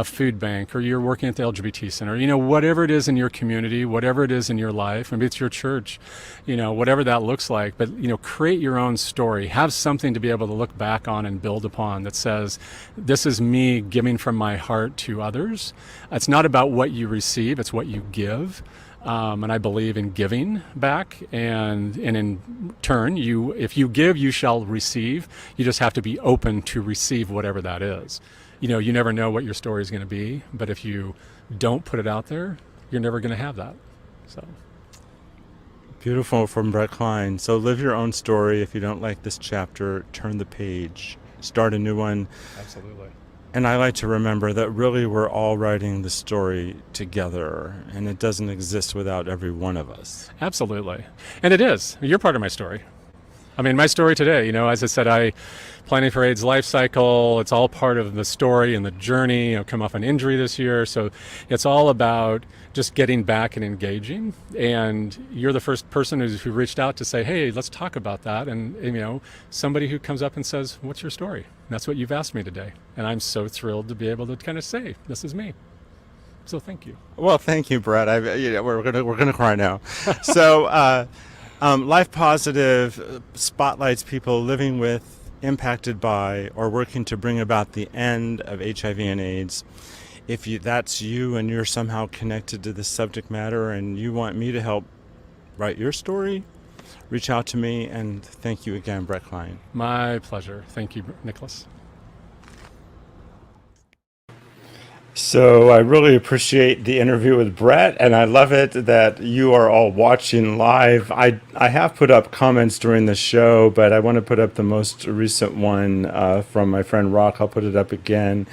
food bank, or you're working at the LGBT center, whatever it is in your community, whatever it is in your life, maybe it's your church, whatever that looks like. But, create your own story, have something to be able to look back on and build upon that says, this is me giving from my heart to others. It's not about what you receive, it's what you give. And I believe in giving back, and in turn, if you give, you shall receive. You just have to be open to receive whatever that is. You never know what your story is going to be, but if you don't put it out there, you're never going to have that. So Beautiful from Brett Klein. So live your own story. If you don't like this chapter, turn the page, start a new one. absolutely. And I like to remember that really we're all writing the story together, and it doesn't exist without every one of us. Absolutely. And it is. You're part of my story. I mean, my story today, as I said, Planning for AIDS life cycle, it's all part of the story and the journey. I've come off an injury this year, so it's all about just getting back and engaging. And you're the first person who reached out to say, hey, let's talk about that. And somebody who comes up and says, what's your story? And that's what you've asked me today. And I'm so thrilled to be able to kind of say, this is me. So thank you. Well, thank you, Brett. We're gonna cry now. So, Life Positive spotlights people living with, impacted by, or working to bring about the end of HIV and AIDS. If that's you and you're somehow connected to this subject matter and you want me to help write your story, reach out to me. And thank you again, Brett Klein. My pleasure. Thank you, Nicholas. So I really appreciate the interview with Brett, and I love it that you are all watching live. I have put up comments during the show, but I want to put up the most recent one from my friend Rock. I'll put it up again.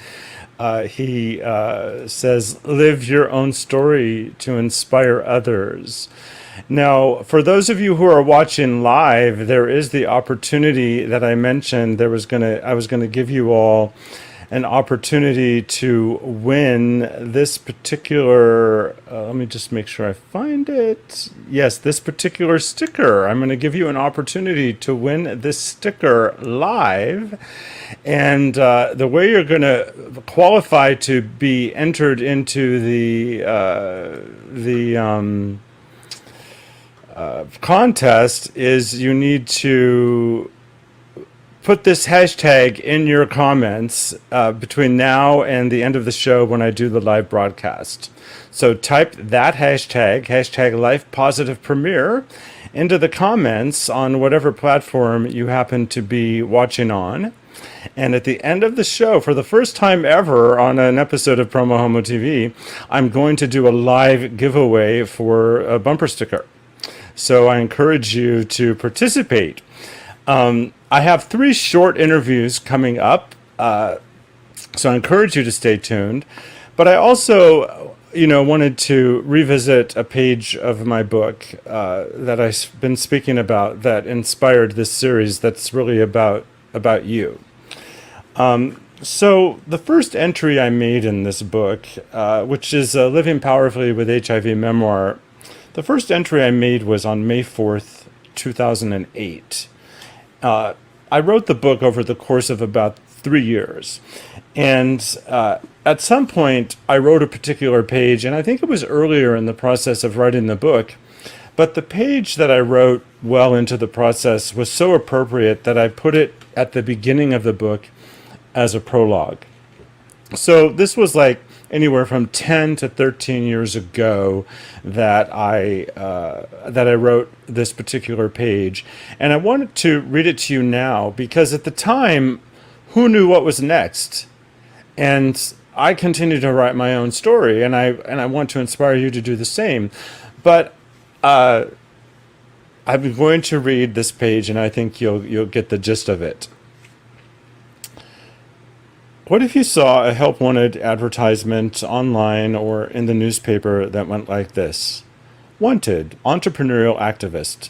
He says, live your own story to inspire others. Now, for those of you who are watching live, there is the opportunity that I mentioned. I was going to give you all an opportunity to win this particular, let me just make sure I find it. Yes, this particular sticker. I'm going to give you an opportunity to win this sticker live. And the way you're going to qualify to be entered into the contest is you need to put this hashtag in your comments between now and the end of the show when I do the live broadcast. So type that hashtag LifePositivePremiere, into the comments on whatever platform you happen to be watching on. And at the end of the show, for the first time ever on an episode of PromoHomo.TV, I'm going to do a live giveaway for a bumper sticker. So I encourage you to participate. I have 3 short interviews coming up, so I encourage you to stay tuned. But I also, wanted to revisit a page of my book that I've been speaking about that inspired this series that's really about you. So the first entry I made in this book, which is Living Powerfully with HIV memoir, the first entry I made was on May 4th, 2008. I wrote the book over the course of about 3 years. And at some point, I wrote a particular page, and I think it was earlier in the process of writing the book. But the page that I wrote well into the process was so appropriate that I put it at the beginning of the book as a prologue. So this was like anywhere from 10 to 13 years ago that I wrote this particular page. And I wanted to read it to you now because at the time, who knew what was next? And I continue to write my own story, and I want to inspire you to do the same. But I'm going to read this page, and I think you'll get the gist of it. What if you saw a help wanted advertisement online or in the newspaper that went like this? Wanted, entrepreneurial activist.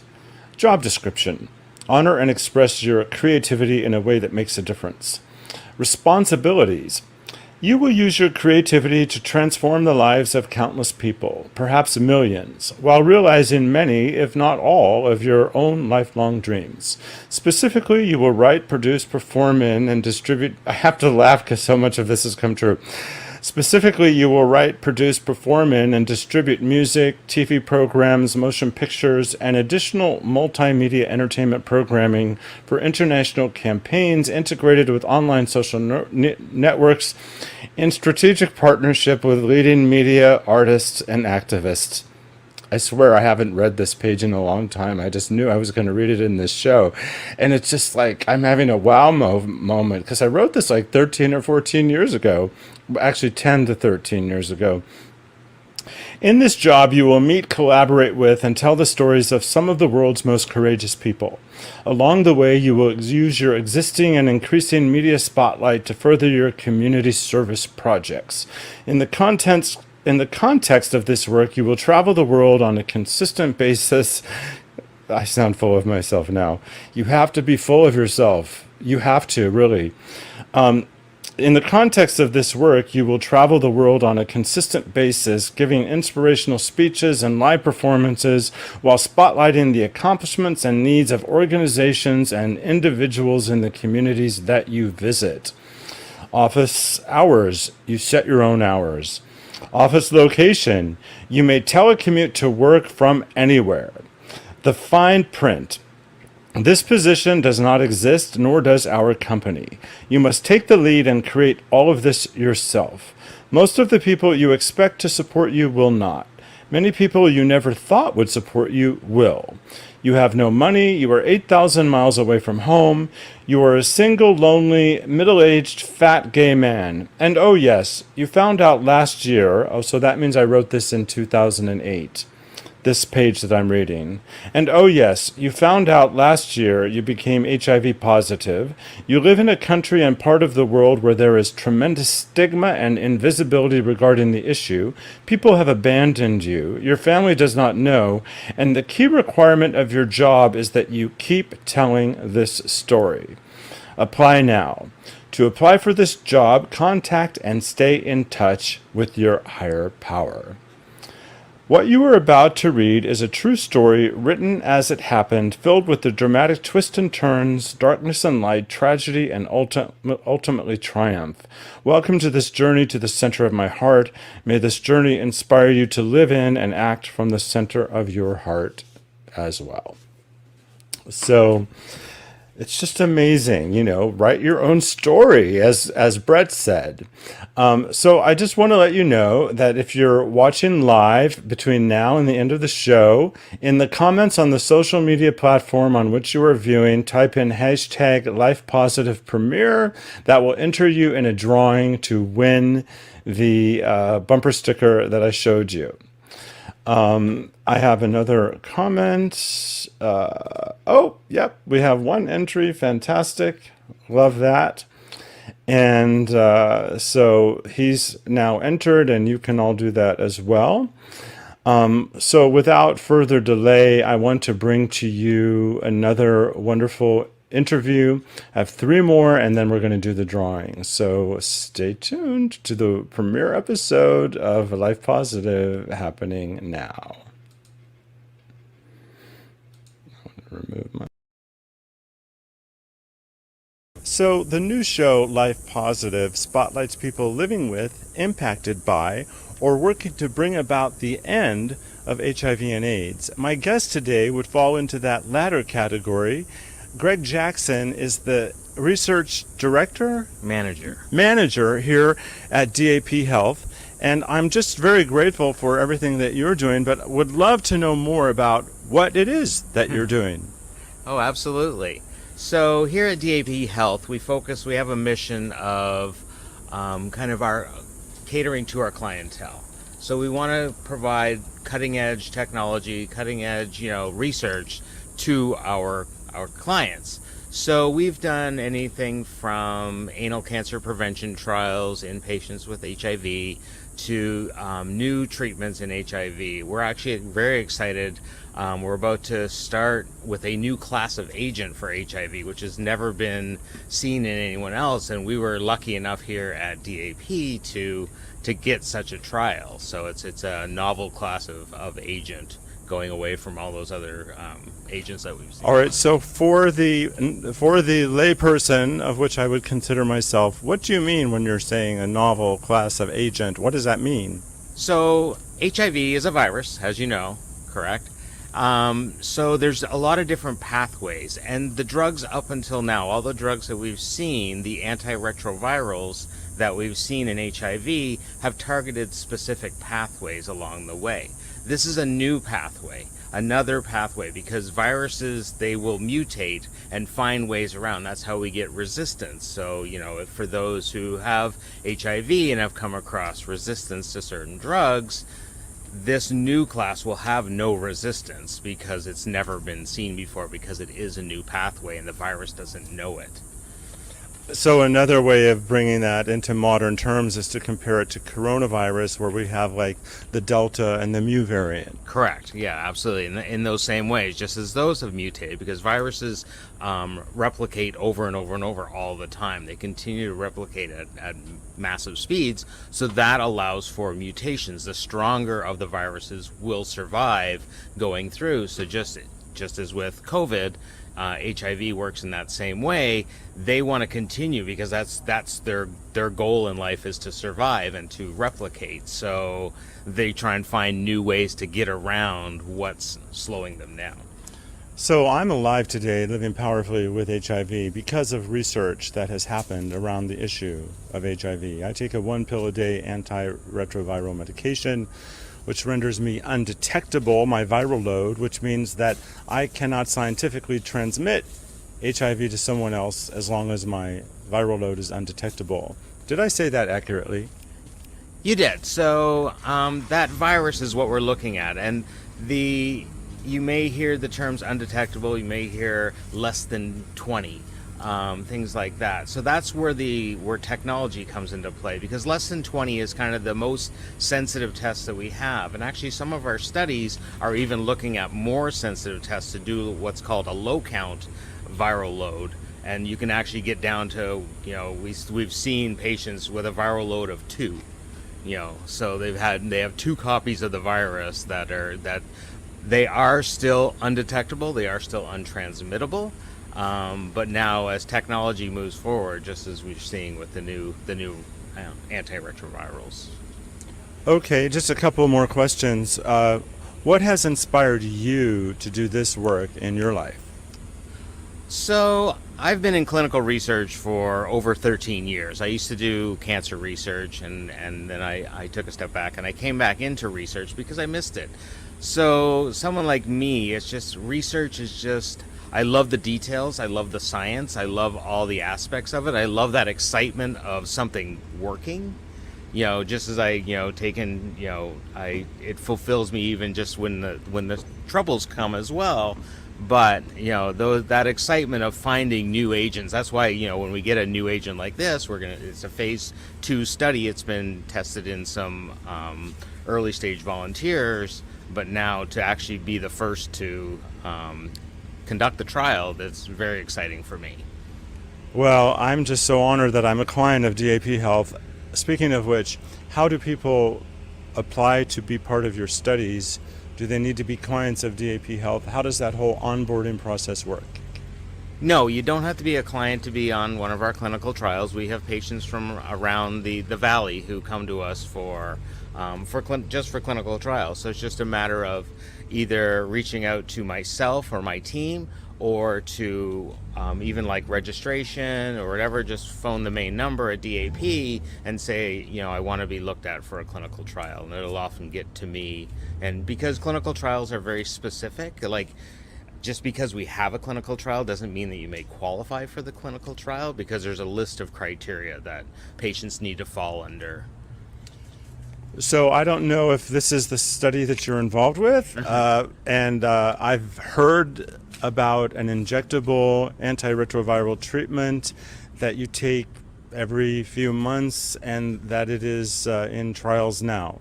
Job description. Honor and express your creativity in a way that makes a difference. Responsibilities. You will use your creativity to transform the lives of countless people, perhaps millions, while realizing many, if not all, of your own lifelong dreams. Specifically, you will write, produce, perform in, and distribute. I have to laugh because so much of this has come true. Specifically, you will write, produce, perform in, and distribute music, TV programs, motion pictures, and additional multimedia entertainment programming for international campaigns integrated with online social networks in strategic partnership with leading media artists and activists. I swear I haven't read this page in a long time. I just knew I was going to read it in this show. And it's just like I'm having a wow moment because I wrote this like 13 or 14 years ago, actually 10 to 13 years ago. In this job, you will meet, collaborate with, and tell the stories of some of the world's most courageous people. Along the way, you will use your existing and increasing media spotlight to further your community service projects. In the context of this work, you will travel the world on a consistent basis. I sound full of myself now. You have to be full of yourself. You have to, really. In the context of this work, you will travel the world on a consistent basis, giving inspirational speeches and live performances while spotlighting the accomplishments and needs of organizations and individuals in the communities that you visit. Office hours, you set your own hours. Office location, you may telecommute to work from anywhere. The fine print. This position does not exist, nor does our company. You must take the lead and create all of this yourself. Most of the people you expect to support you will not. Many people you never thought would support you will. You have no money. You are 8,000 miles away from home. You are a single, lonely, middle-aged, fat gay man. And oh yes, you found out last year, so that means I wrote this in 2008. This page that I'm reading. And oh yes, you found out last year you became HIV positive. You live in a country and part of the world where there is tremendous stigma and invisibility regarding the issue. People have abandoned you. Your family does not know. And the key requirement of your job is that you keep telling this story. Apply now. To apply for this job, contact and stay in touch with your higher power. What you are about to read is a true story written as it happened, filled with the dramatic twists and turns, darkness and light, tragedy and ultimately triumph. Welcome to this journey to the center of my heart. May this journey inspire you to live in and act from the center of your heart as well. So it's just amazing, write your own story, as Brett said. So I just want to let you know that if you're watching live between now and the end of the show, in the comments on the social media platform on which you are viewing, type in hashtag LifePositivePremiere. That will enter you in a drawing to win the bumper sticker that I showed you. I have another comment. Yep, we have one entry. Fantastic. Love that. And so he's now entered, and you can all do that as well. So without further delay, I want to bring to you another wonderful interview. I have 3 more, and then we're going to do the drawing. So stay tuned to the premiere episode of Life Positive happening now. Remove my. So the new show, Life Positive, spotlights people living with, impacted by, or working to bring about the end of HIV and AIDS. My guest today would fall into that latter category. Greg Jackson is the research manager here at DAP Health. And I'm just very grateful for everything that you're doing, but would love to know more about what it is that you're doing. Oh, absolutely. So here at DAP Health, we have a mission of kind of our catering to our clientele. So we want to provide cutting edge technology, cutting edge, research to our clients. So we've done anything from anal cancer prevention trials in patients with HIV to new treatments in HIV. We're actually very excited. We're about to start with a new class of agent for HIV, which has never been seen in anyone else. And we were lucky enough here at DAP to get such a trial. So it's a novel class of agent, going away from all those other agents that we've seen. All right, so for the layperson, of which I would consider myself, what do you mean when you're saying a novel class of agent? What does that mean? So HIV is a virus, as you know, correct? So there's a lot of different pathways, and the drugs up until now, all the drugs that we've seen, the antiretrovirals that we've seen in HIV, have targeted specific pathways along the way. This is a new pathway, another pathway, because viruses, they will mutate and find ways around. That's how we get resistance. So, for those who have HIV and have come across resistance to certain drugs, this new class will have no resistance because it's never been seen before, because it is a new pathway and the virus doesn't know it. So another way of bringing that into modern terms is to compare it to coronavirus, where we have like the Delta and the Mu variant. Correct. Yeah, absolutely. In those same ways, just as those have mutated, because viruses replicate over and over and over all the time. They continue to replicate at massive speeds, so that allows for mutations. The stronger of the viruses will survive going through. So just as with COVID, HIV works in that same way. They want to continue because that's their goal in life, is to survive and to replicate. So they try and find new ways to get around what's slowing them down. So I'm alive today, living powerfully with HIV because of research that has happened around the issue of HIV. I take a 1 pill a day antiretroviral medication, which renders me undetectable, my viral load, which means that I cannot scientifically transmit HIV to someone else as long as my viral load is undetectable. Did I say that accurately? You did. So that virus is what we're looking at, and you may hear the terms undetectable, you may hear less than 20. Things like that. So that's where technology comes into play, because less than 20 is kind of the most sensitive test that we have. And actually some of our studies are even looking at more sensitive tests to do what's called a low count viral load. And you can actually get down to, we've seen patients with a viral load of 2. So they have 2 copies of the virus that they are still undetectable, they are still untransmittable. But now, as technology moves forward, just as we're seeing with the new antiretrovirals. Okay, just a couple more questions. What has inspired you to do this work in your life? So I've been in clinical research for over 13 years. I used to do cancer research, and then I took a step back and I came back into research because I missed it. So someone like me, research is just, I love the details, I love the science, I love all the aspects of it. I love that excitement of something working. Just as it fulfills me even just when the troubles come as well. But that excitement of finding new agents. That's why when we get a new agent like this, it's a phase 2 study. It's been tested in some early stage volunteers, but now to actually be the first to conduct the trial, that's very exciting for me. Well, I'm just so honored that I'm a client of DAP Health. Speaking of which, how do people apply to be part of your studies? Do they need to be clients of DAP Health? How does that whole onboarding process work? No, you don't have to be a client to be on one of our clinical trials. We have patients from around the valley who come to us for clinical trials. So it's just a matter of either reaching out to myself or my team, or to even like registration or whatever, just phone the main number at DAP and say, I want to be looked at for a clinical trial, and it'll often get to me. And because clinical trials are very specific, like just because we have a clinical trial doesn't mean that you may qualify for the clinical trial, because there's a list of criteria that patients need to fall under. So I don't know if this is the study that you're involved with, and I've heard about an injectable antiretroviral treatment that you take every few months, and that it is in trials now.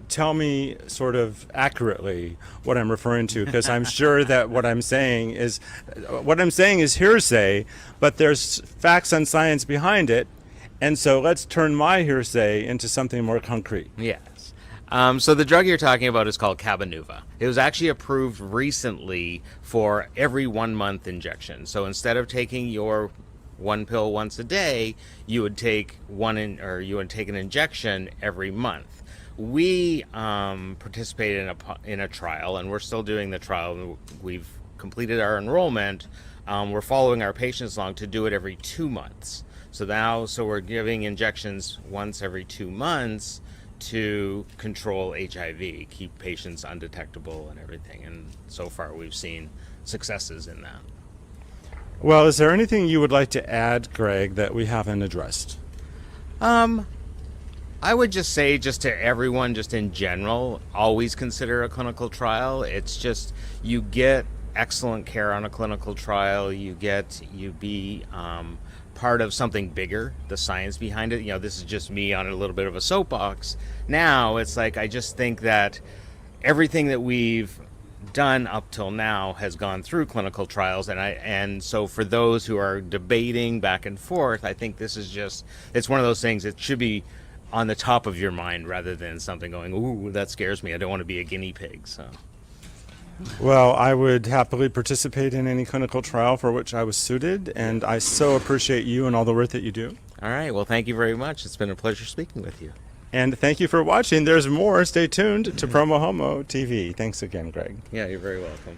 Tell me sort of accurately what I'm referring to, because I'm sure that what I'm saying is hearsay, but there's facts and science behind it. And so let's turn my hearsay into something more concrete. Yes. So the drug you're talking about is called Cabenuva. It was actually approved recently for every 1 month injection. So instead of taking your 1 pill once a day, you would take an injection every month. We participated in a trial, and we're still doing the trial. We've completed our enrollment. We're following our patients along to do it every 2 months. So we're giving injections once every 2 months to control HIV, keep patients undetectable and everything. And so far we've seen successes in that. Well, is there anything you would like to add, Greg, that we haven't addressed? I would just say, just to everyone, just in general, always consider a clinical trial. It's just, you get excellent care on a clinical trial. You be part of something bigger, the science behind it. You know, this is just me on a little bit of a soapbox. Now, it's like, I just think that everything that we've done up till now has gone through clinical trials, and so for those who are debating back and forth, I think this is just, it's one of those things that should be on the top of your mind rather than something going, ooh, that scares me, I don't want to be a guinea pig. So Well, I would happily participate in any clinical trial for which I was suited, and I so appreciate you and all the work that you do. all right, well, thank you very much. It's been a pleasure speaking with you. And thank you for watching. There's more. Stay tuned to PromoHomo.TV. Thanks again, Greg. Yeah, you're very welcome.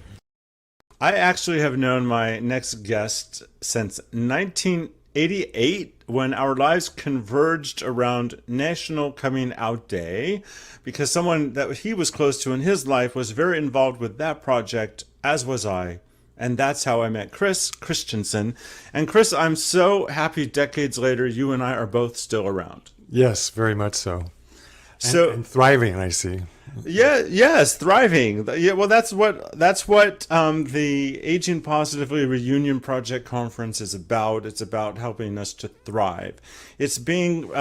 I actually have known my next guest since 1988, when our lives converged around National Coming Out Day, because someone that he was close to in his life was very involved with that project, as was I. And that's how I met Chris Christensen. And Chris, I'm so happy decades later you and I are both still around. Yes, very much so. And thriving, I see. Yeah, yes, thriving. Yeah, well, that's what the Aging Positively Reunion Project Conference is about. It's about helping us to thrive. It's being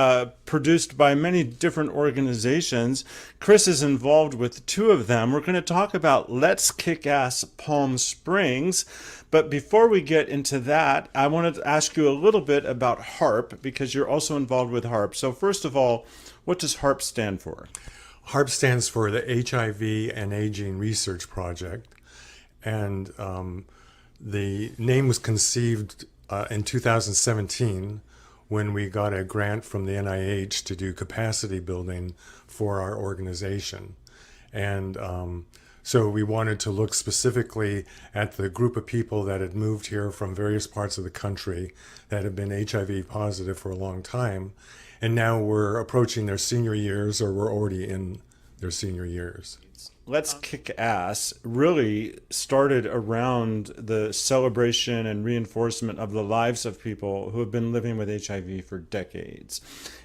produced by many different organizations. Chris is involved with two of them. We're going to talk about Let's Kick Ass Palm Springs. But before we get into that, I wanted to ask you a little bit about HARP, because you're also involved with HARP. So first of all, what does HARP stand for? HARP stands for the HIV and Aging Research Project. And the name was conceived in 2017 when we got a grant from the NIH to do capacity building for our organization. And so we wanted to look specifically at the group of people that had moved here from various parts of the country that have been HIV positive for a long time. And now we're approaching their senior years, or we're already in their senior years. Let's Kick Ass really started around the celebration and reinforcement of the lives of people who have been living with HIV for decades.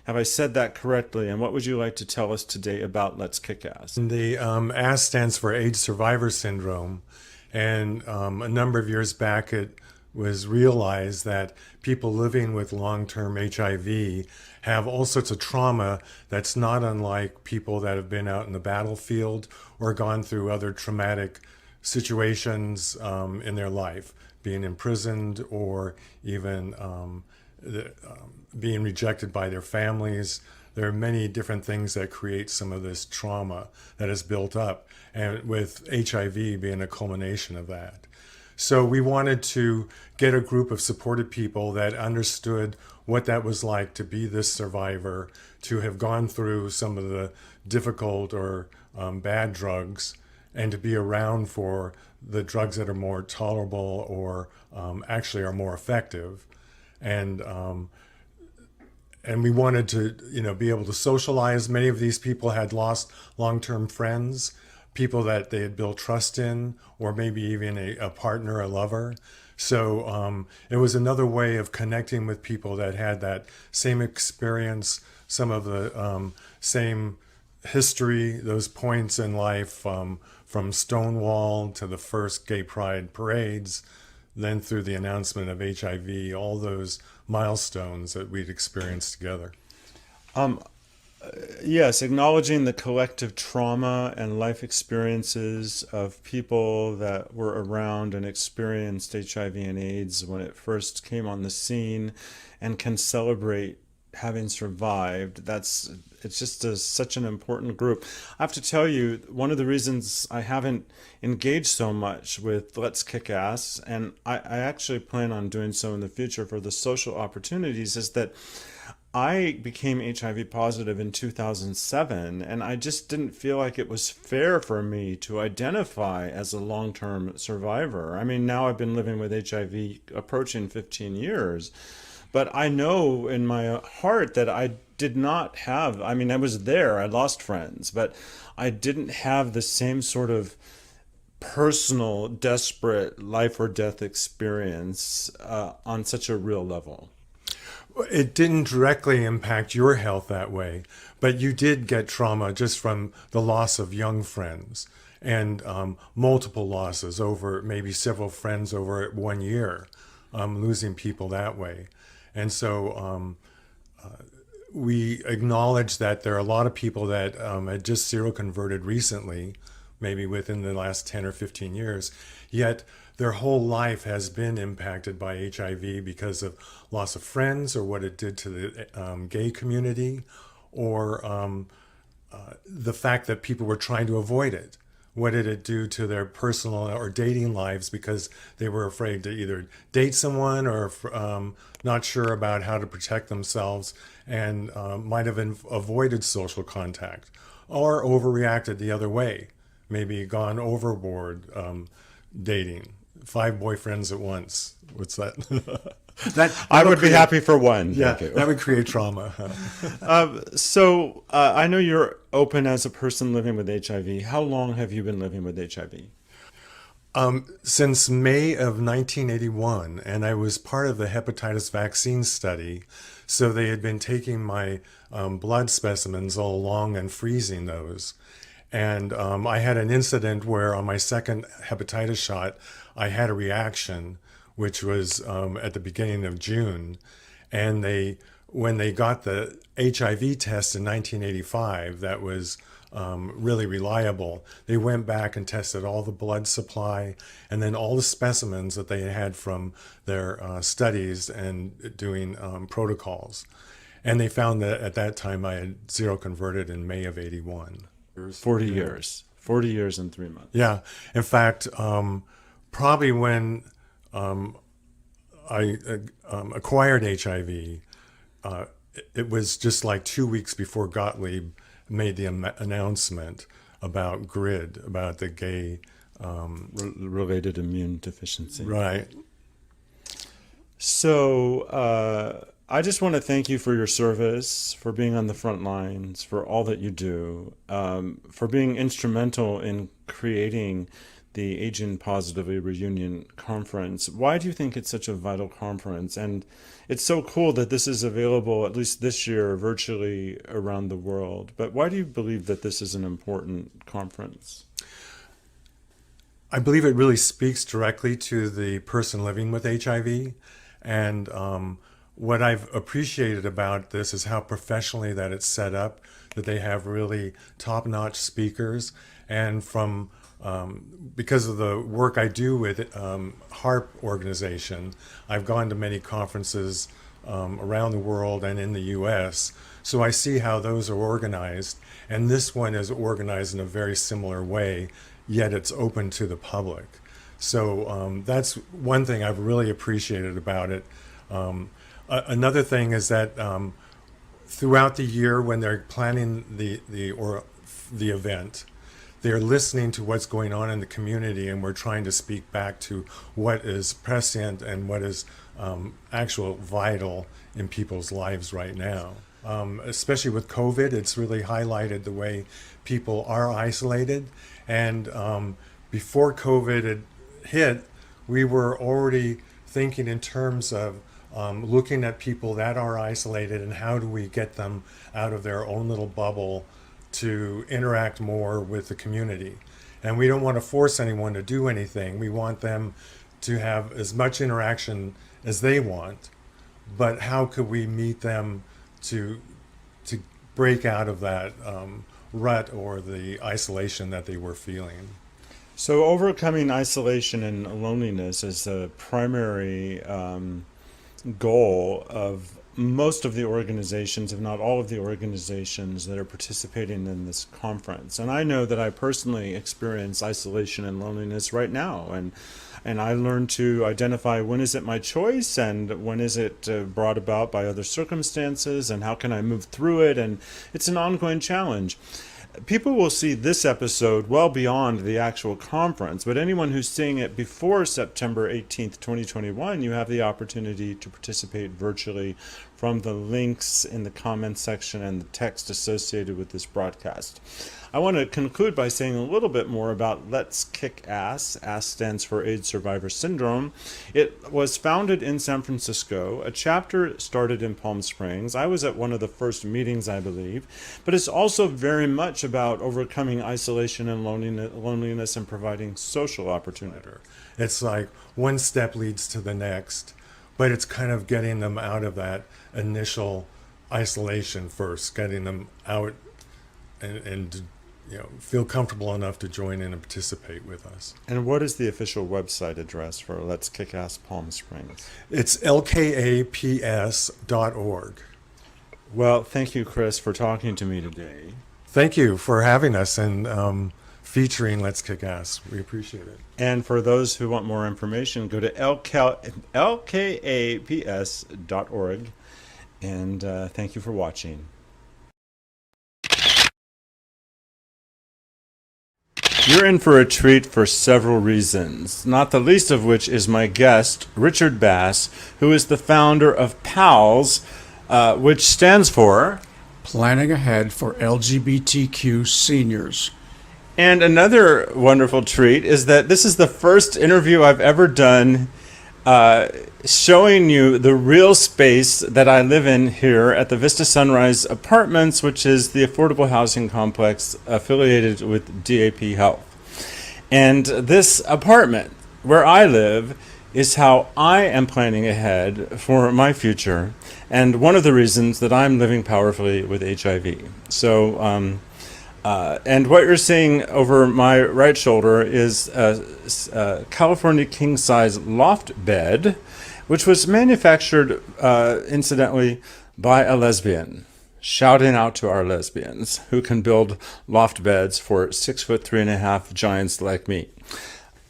Have I said that correctly? And what would you like to tell us today about Let's Kick Ass? The ASS stands for AIDS Survivor Syndrome. And a number of years back, it was realized that people living with long-term HIV have all sorts of trauma that's not unlike people that have been out in the battlefield or gone through other traumatic situations in their life, being imprisoned or even being rejected by their families. There are many different things that create some of this trauma that is built up, and with HIV being a culmination of that. So we wanted to get a group of supported people that understood what that was like to be this survivor, to have gone through some of the difficult or bad drugs, and to be around for the drugs that are more tolerable or actually are more effective. And we wanted to, be able to socialize. Many of these people had lost long-term friends, people that they had built trust in, or maybe even a partner, a lover. So it was another way of connecting with people that had that same experience, some of the same history, those points in life, from Stonewall to the first gay pride parades, then through the announcement of HIV, all those milestones that we'd experienced together. Yes, acknowledging the collective trauma and life experiences of people that were around and experienced HIV and AIDS when it first came on the scene, and can celebrate having survived. It's just such an important group. I have to tell you, one of the reasons I haven't engaged so much with Let's Kick Ass, and I actually plan on doing so in the future for the social opportunities, is that I became HIV positive in 2007, and I just didn't feel like it was fair for me to identify as a long-term survivor. I mean, now I've been living with HIV approaching 15 years, but I know in my heart that I did not have, I mean, I was there, I lost friends, but I didn't have the same sort of personal, desperate life or death experience on such a real level. It didn't directly impact your health that way, but you did get trauma just from the loss of young friends and multiple losses over maybe several friends over 1 year, losing people that way. And so we acknowledge that there are a lot of people that had just seroconverted recently, maybe within the last 10 or 15 years, yet their whole life has been impacted by HIV because of loss of friends or what it did to the gay community, or the fact that people were trying to avoid it. What did it do to their personal or dating lives because they were afraid to either date someone or not sure about how to protect themselves and might have avoided social contact or overreacted the other way, maybe gone overboard dating. 5 boyfriends at once. What's that? I would be happy for one. Yeah, Thank you. that would create trauma. So I know you're open as a person living with HIV. How long have you been living with HIV? Since May of 1981, and I was part of the hepatitis vaccine study. So they had been taking my blood specimens all along and freezing those. And I had an incident where on my second hepatitis shot, I had a reaction, which was at the beginning of June. And when they got the HIV test in 1985, that was really reliable. They went back and tested all the blood supply and then all the specimens that they had from their studies and doing protocols. And they found that at that time I had seroconverted in May of 81. 40 years. 40 years and 3 months. Yeah. In fact, probably when I acquired HIV, it was just like 2 weeks before Gottlieb made the announcement about GRID, about the gay related immune deficiency. Right. So I just want to thank you for your service, for being on the front lines, for all that you do, for being instrumental in creating the Aging Positively Reunion Conference. Why do you think it's such a vital conference? And it's so cool that this is available, at least this year, virtually around the world. But why do you believe that this is an important conference? I believe it really speaks directly to the person living with HIV. And what I've appreciated about this is how professionally that it's set up, that they have really top-notch speakers. And from because of the work I do with HARP organization, I've gone to many conferences around the world and in the U.S., so I see how those are organized. And this one is organized in a very similar way, yet it's open to the public. So that's one thing I've really appreciated about it. Another thing is that throughout the year when they're planning the event, they're listening to what's going on in the community, and we're trying to speak back to what is prescient and what is actual vital in people's lives right now. Especially with COVID, it's really highlighted the way people are isolated. And before COVID had hit, we were already thinking in terms of looking at people that are isolated and how do we get them out of their own little bubble to interact more with the community. And we don't want to force anyone to do anything. We want them to have as much interaction as they want, but how could we meet them to break out of that rut or the isolation that they were feeling? So overcoming isolation and loneliness is a primary goal of most of the organizations, if not all of the organizations that are participating in this conference. And I know that I personally experience isolation and loneliness right now. And I learned to identify when is it my choice and when is it brought about by other circumstances and how can I move through it. And it's an ongoing challenge. people will see this episode well beyond the actual conference, but anyone who's seeing it before September 18th, 2021, you have the opportunity to participate virtually from the links in the comments section and the text associated with this broadcast. I want to conclude by saying a little bit more about Let's Kick Ass. ASS stands for AIDS Survivor Syndrome. It was founded in San Francisco. A chapter started in Palm Springs. I was at one of the first meetings, I believe. But it's also very much about overcoming isolation and loneliness and providing social opportunity. It's like one step leads to the next, but it's kind of getting them out of that initial isolation first, getting them out and feel comfortable enough to join in and participate with us. And what is the official website address for Let's Kick Ass Palm Springs? It's lkaps.org. Well, thank you, Chris, for talking to me today. Thank you for having us and featuring Let's Kick Ass. We appreciate it. And for those who want more information, go to lkaps.org. And thank you for watching. You're in for a treat for several reasons, not the least of which is my guest, Richard Bass, who is the founder of PALS, which stands for Planning Ahead for LGBTQ Seniors. And another wonderful treat is that this is the first interview I've ever done showing you the real space that I live in here at the Vista Sunrise Apartments, which is the affordable housing complex affiliated with DAP Health. And this apartment where I live is how I am planning ahead for my future, and one of the reasons that I'm living powerfully with HIV. So, and what you're seeing over my right shoulder is a California king-size loft bed, which was manufactured, incidentally, by a lesbian. Shouting out to our lesbians who can build loft beds for 6'3.5" giants like me.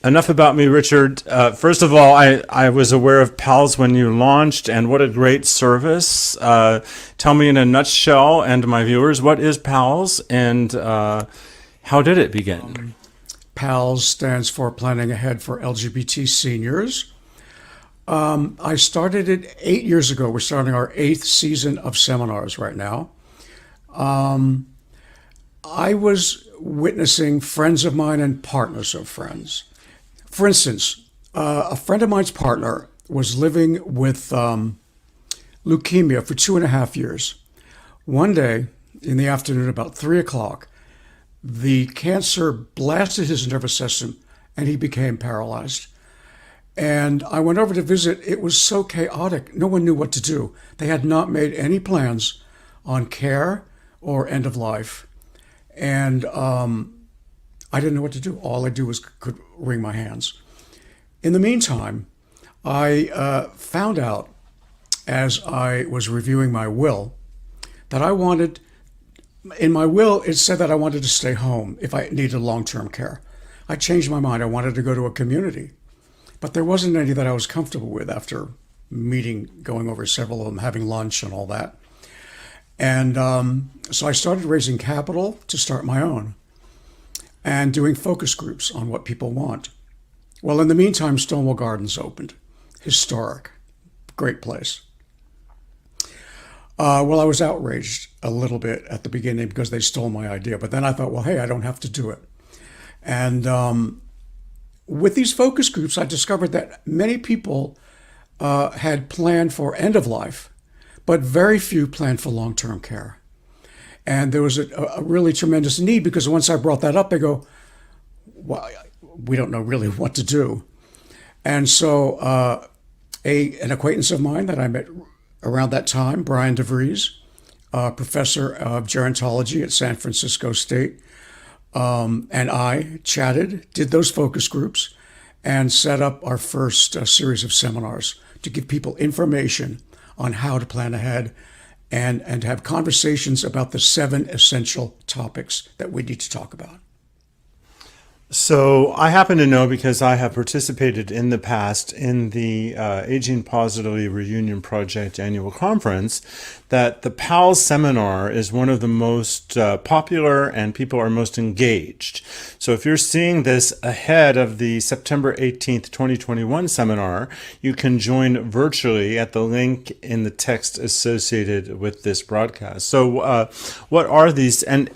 Enough about me, Richard. First of all, I was aware of PALS when you launched, and what a great service. Tell me in a nutshell, and my viewers, what is PALS, and how did it begin? PALS stands for Planning Ahead for LGBT Seniors. I started it 8 years ago. We're starting our 8th season of seminars right now. I was witnessing friends of mine and partners of friends. For instance, a friend of mine's partner was living with leukemia for 2.5 years. One day in the afternoon, about 3 o'clock, the cancer blasted his nervous system and he became paralyzed. And I went over to visit. It was so chaotic. No one knew what to do. They had not made any plans on care or end of life. And I didn't know what to do. All I could wring my hands. In the meantime, I found out as I was reviewing my will that in my will, it said that I wanted to stay home if I needed long-term care. I changed my mind. I wanted to go to a community. But there wasn't any that I was comfortable with after going over several of them, having lunch and all that. And so I started raising capital to start my own and doing focus groups on what people want. Well, in the meantime, Stonewall Gardens opened. Historic. Great place. Well, I was outraged a little bit at the beginning because they stole my idea. But then I thought, well, hey, I don't have to do it. And with these focus groups, I discovered that many people had planned for end of life, but very few planned for long-term care. And there was a really tremendous need because once I brought that up, they go, well, we don't know really what to do. And so an acquaintance of mine that I met around that time, Brian DeVries, professor of gerontology at San Francisco State, and I chatted, did those focus groups, and set up our first series of seminars to give people information on how to plan ahead and have conversations about the 7 essential topics that we need to talk about. So I happen to know because I have participated in the past in the Aging Positively Reunion Project annual conference that the PALS seminar is one of the most popular and people are most engaged. So if you're seeing this ahead of the September 18th, 2021 seminar, you can join virtually at the link in the text associated with this broadcast. So what are these? And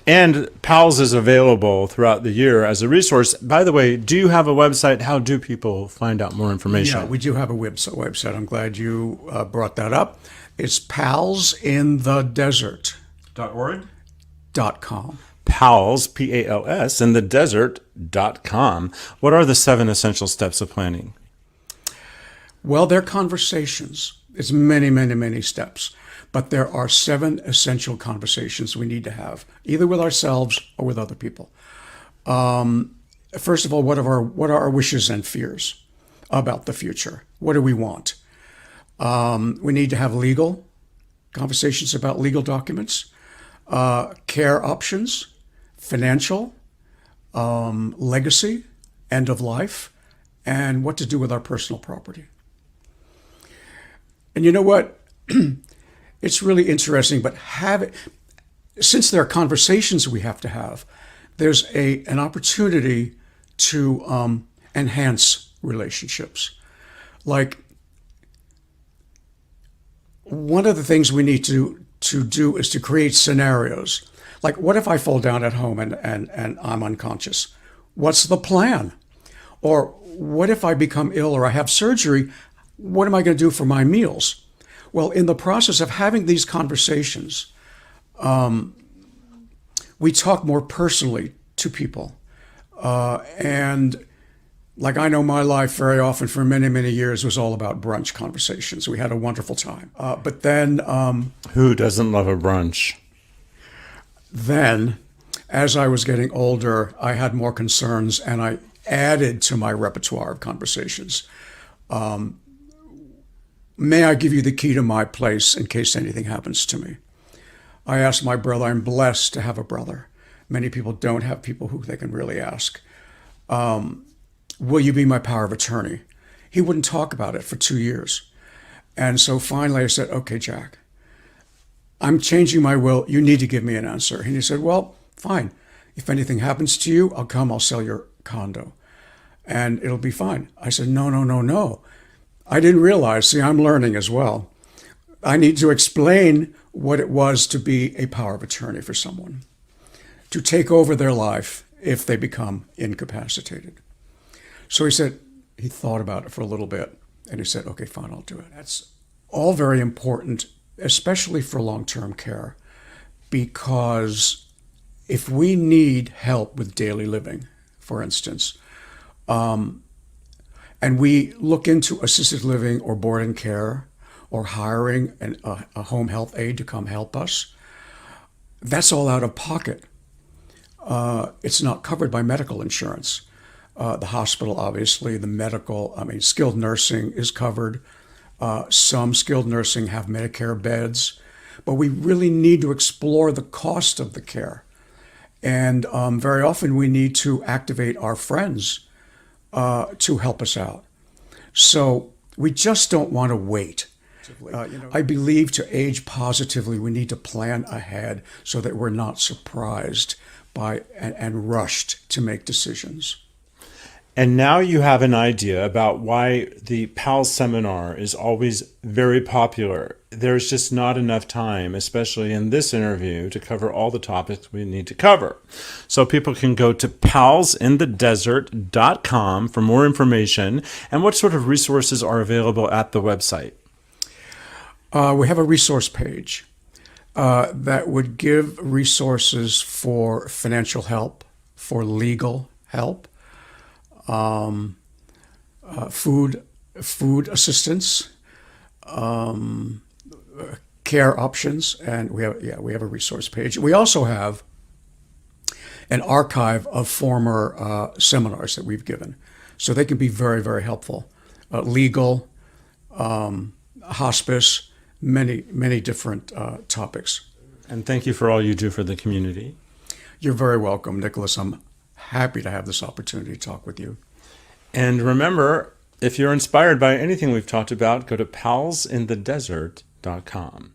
PALS is available throughout the year as a resource. By the way, do you have a website? How do people find out more information? Yeah, we do have a website. I'm glad you brought that up. It's palsindthedesert.org. .com. PALS, P-A-L-S, in the desert.com. What are the 7 essential steps of planning? Well, they're conversations. It's many, many, many steps. But there are 7 essential conversations we need to have, either with ourselves or with other people. First of all, what are our wishes and fears about the future? What do we want? We need to have legal conversations about legal documents, care options, financial, legacy, end of life, and what to do with our personal property. And you know what? It's really interesting, but since there are conversations we have to have, there's an opportunity to enhance relationships. Like, one of the things we need to do is to create scenarios. Like, what if I fall down at home and I'm unconscious? What's the plan? Or what if I become ill or I have surgery? What am I going to do for my meals? Well, in the process of having these conversations, we talk more personally to people. And like, I know my life very often for many, many years was all about brunch conversations. We had a wonderful time. But then... who doesn't love a brunch? Then, as I was getting older, I had more concerns and I added to my repertoire of conversations. May I give you the key to my place in case anything happens to me? I asked my brother. I'm blessed to have a brother. Many people don't have people who they can really ask. Will you be my power of attorney? He wouldn't talk about it for 2 years. And so finally I said, okay, Jack, I'm changing my will. You need to give me an answer. And he said, well, fine. If anything happens to you, I'll sell your condo and it'll be fine. I said, no. I didn't realize, see, I'm learning as well. I need to explain what it was to be a power of attorney for someone, to take over their life if they become incapacitated. So he thought about it for a little bit and he said, okay, fine, I'll do it. That's all very important, especially for long-term care, because if we need help with daily living, for instance, and we look into assisted living or board and care or hiring a home health aide to come help us, that's all out of pocket. It's not covered by medical insurance. The hospital, obviously, the medical, skilled nursing is covered. Some skilled nursing have Medicare beds, but we really need to explore the cost of the care. And very often we need to activate our friends to help us out. So we just don't want to wait. I believe to age positively, we need to plan ahead so that we're not surprised by and rushed to make decisions. And now you have an idea about why the PALS seminar is always very popular. There's just not enough time, especially in this interview, to cover all the topics we need to cover. So people can go to palsindthedesert.com for more information. And what sort of resources are available at the website? We have a resource page that would give resources for financial help, for legal help, food assistance, care options, and we have a resource page. We also have an archive of former seminars that we've given, so they can be very, very helpful. Legal, hospice, many different topics. And thank you for all you do for the community. You're very welcome, Nicholas. I'm Happy to have this opportunity to talk with you. And remember, if you're inspired by anything we've talked about, go to palsinthedesert.com.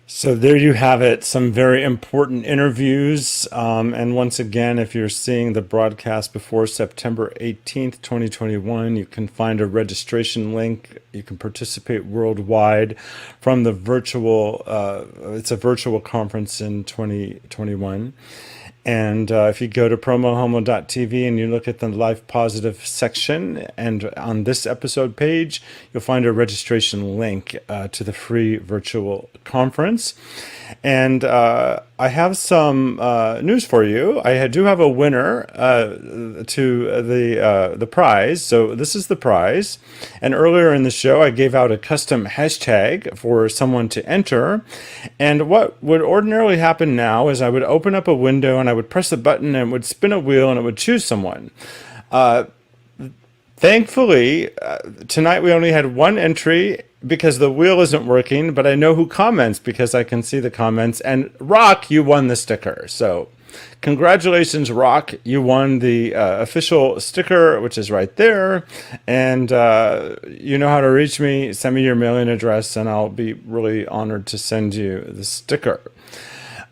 So there you have it, some very important interviews. And once again, if you're seeing the broadcast before September 18th, 2021, you can find a registration link. You can participate worldwide from the virtual, it's a virtual conference in 2021. And if you go to PromoHomo.TV and you look at the Life Positive section, and on this episode page, you'll find a registration link to the free virtual conference. And I have some news for you. I do have a winner to the prize. So this is the prize. And earlier in the show, I gave out a custom hashtag for someone to enter. And what would ordinarily happen now is I would open up a window and I would press a button and it would spin a wheel and it would choose someone. Thankfully, tonight we only had one entry because the wheel isn't working, but I know who comments because I can see the comments. And Rock, you won the sticker. So congratulations, Rock. You won the official sticker, which is right there. And you know how to reach me. Send me your mailing address and I'll be really honored to send you the sticker.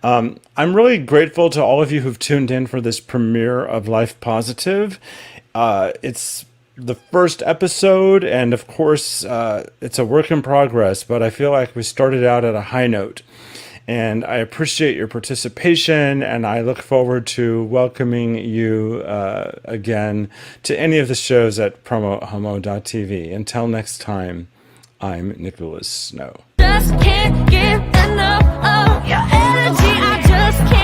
I'm really grateful to all of you who've tuned in for this premiere of Life Positive. It's the first episode, and of course, it's a work in progress, but I feel like we started out at a high note. And I appreciate your participation, and I look forward to welcoming you again to any of the shows at PromoHomo.TV. Until next time, I'm Nicholas Snow. Just can't get enough of your energy. I just can't.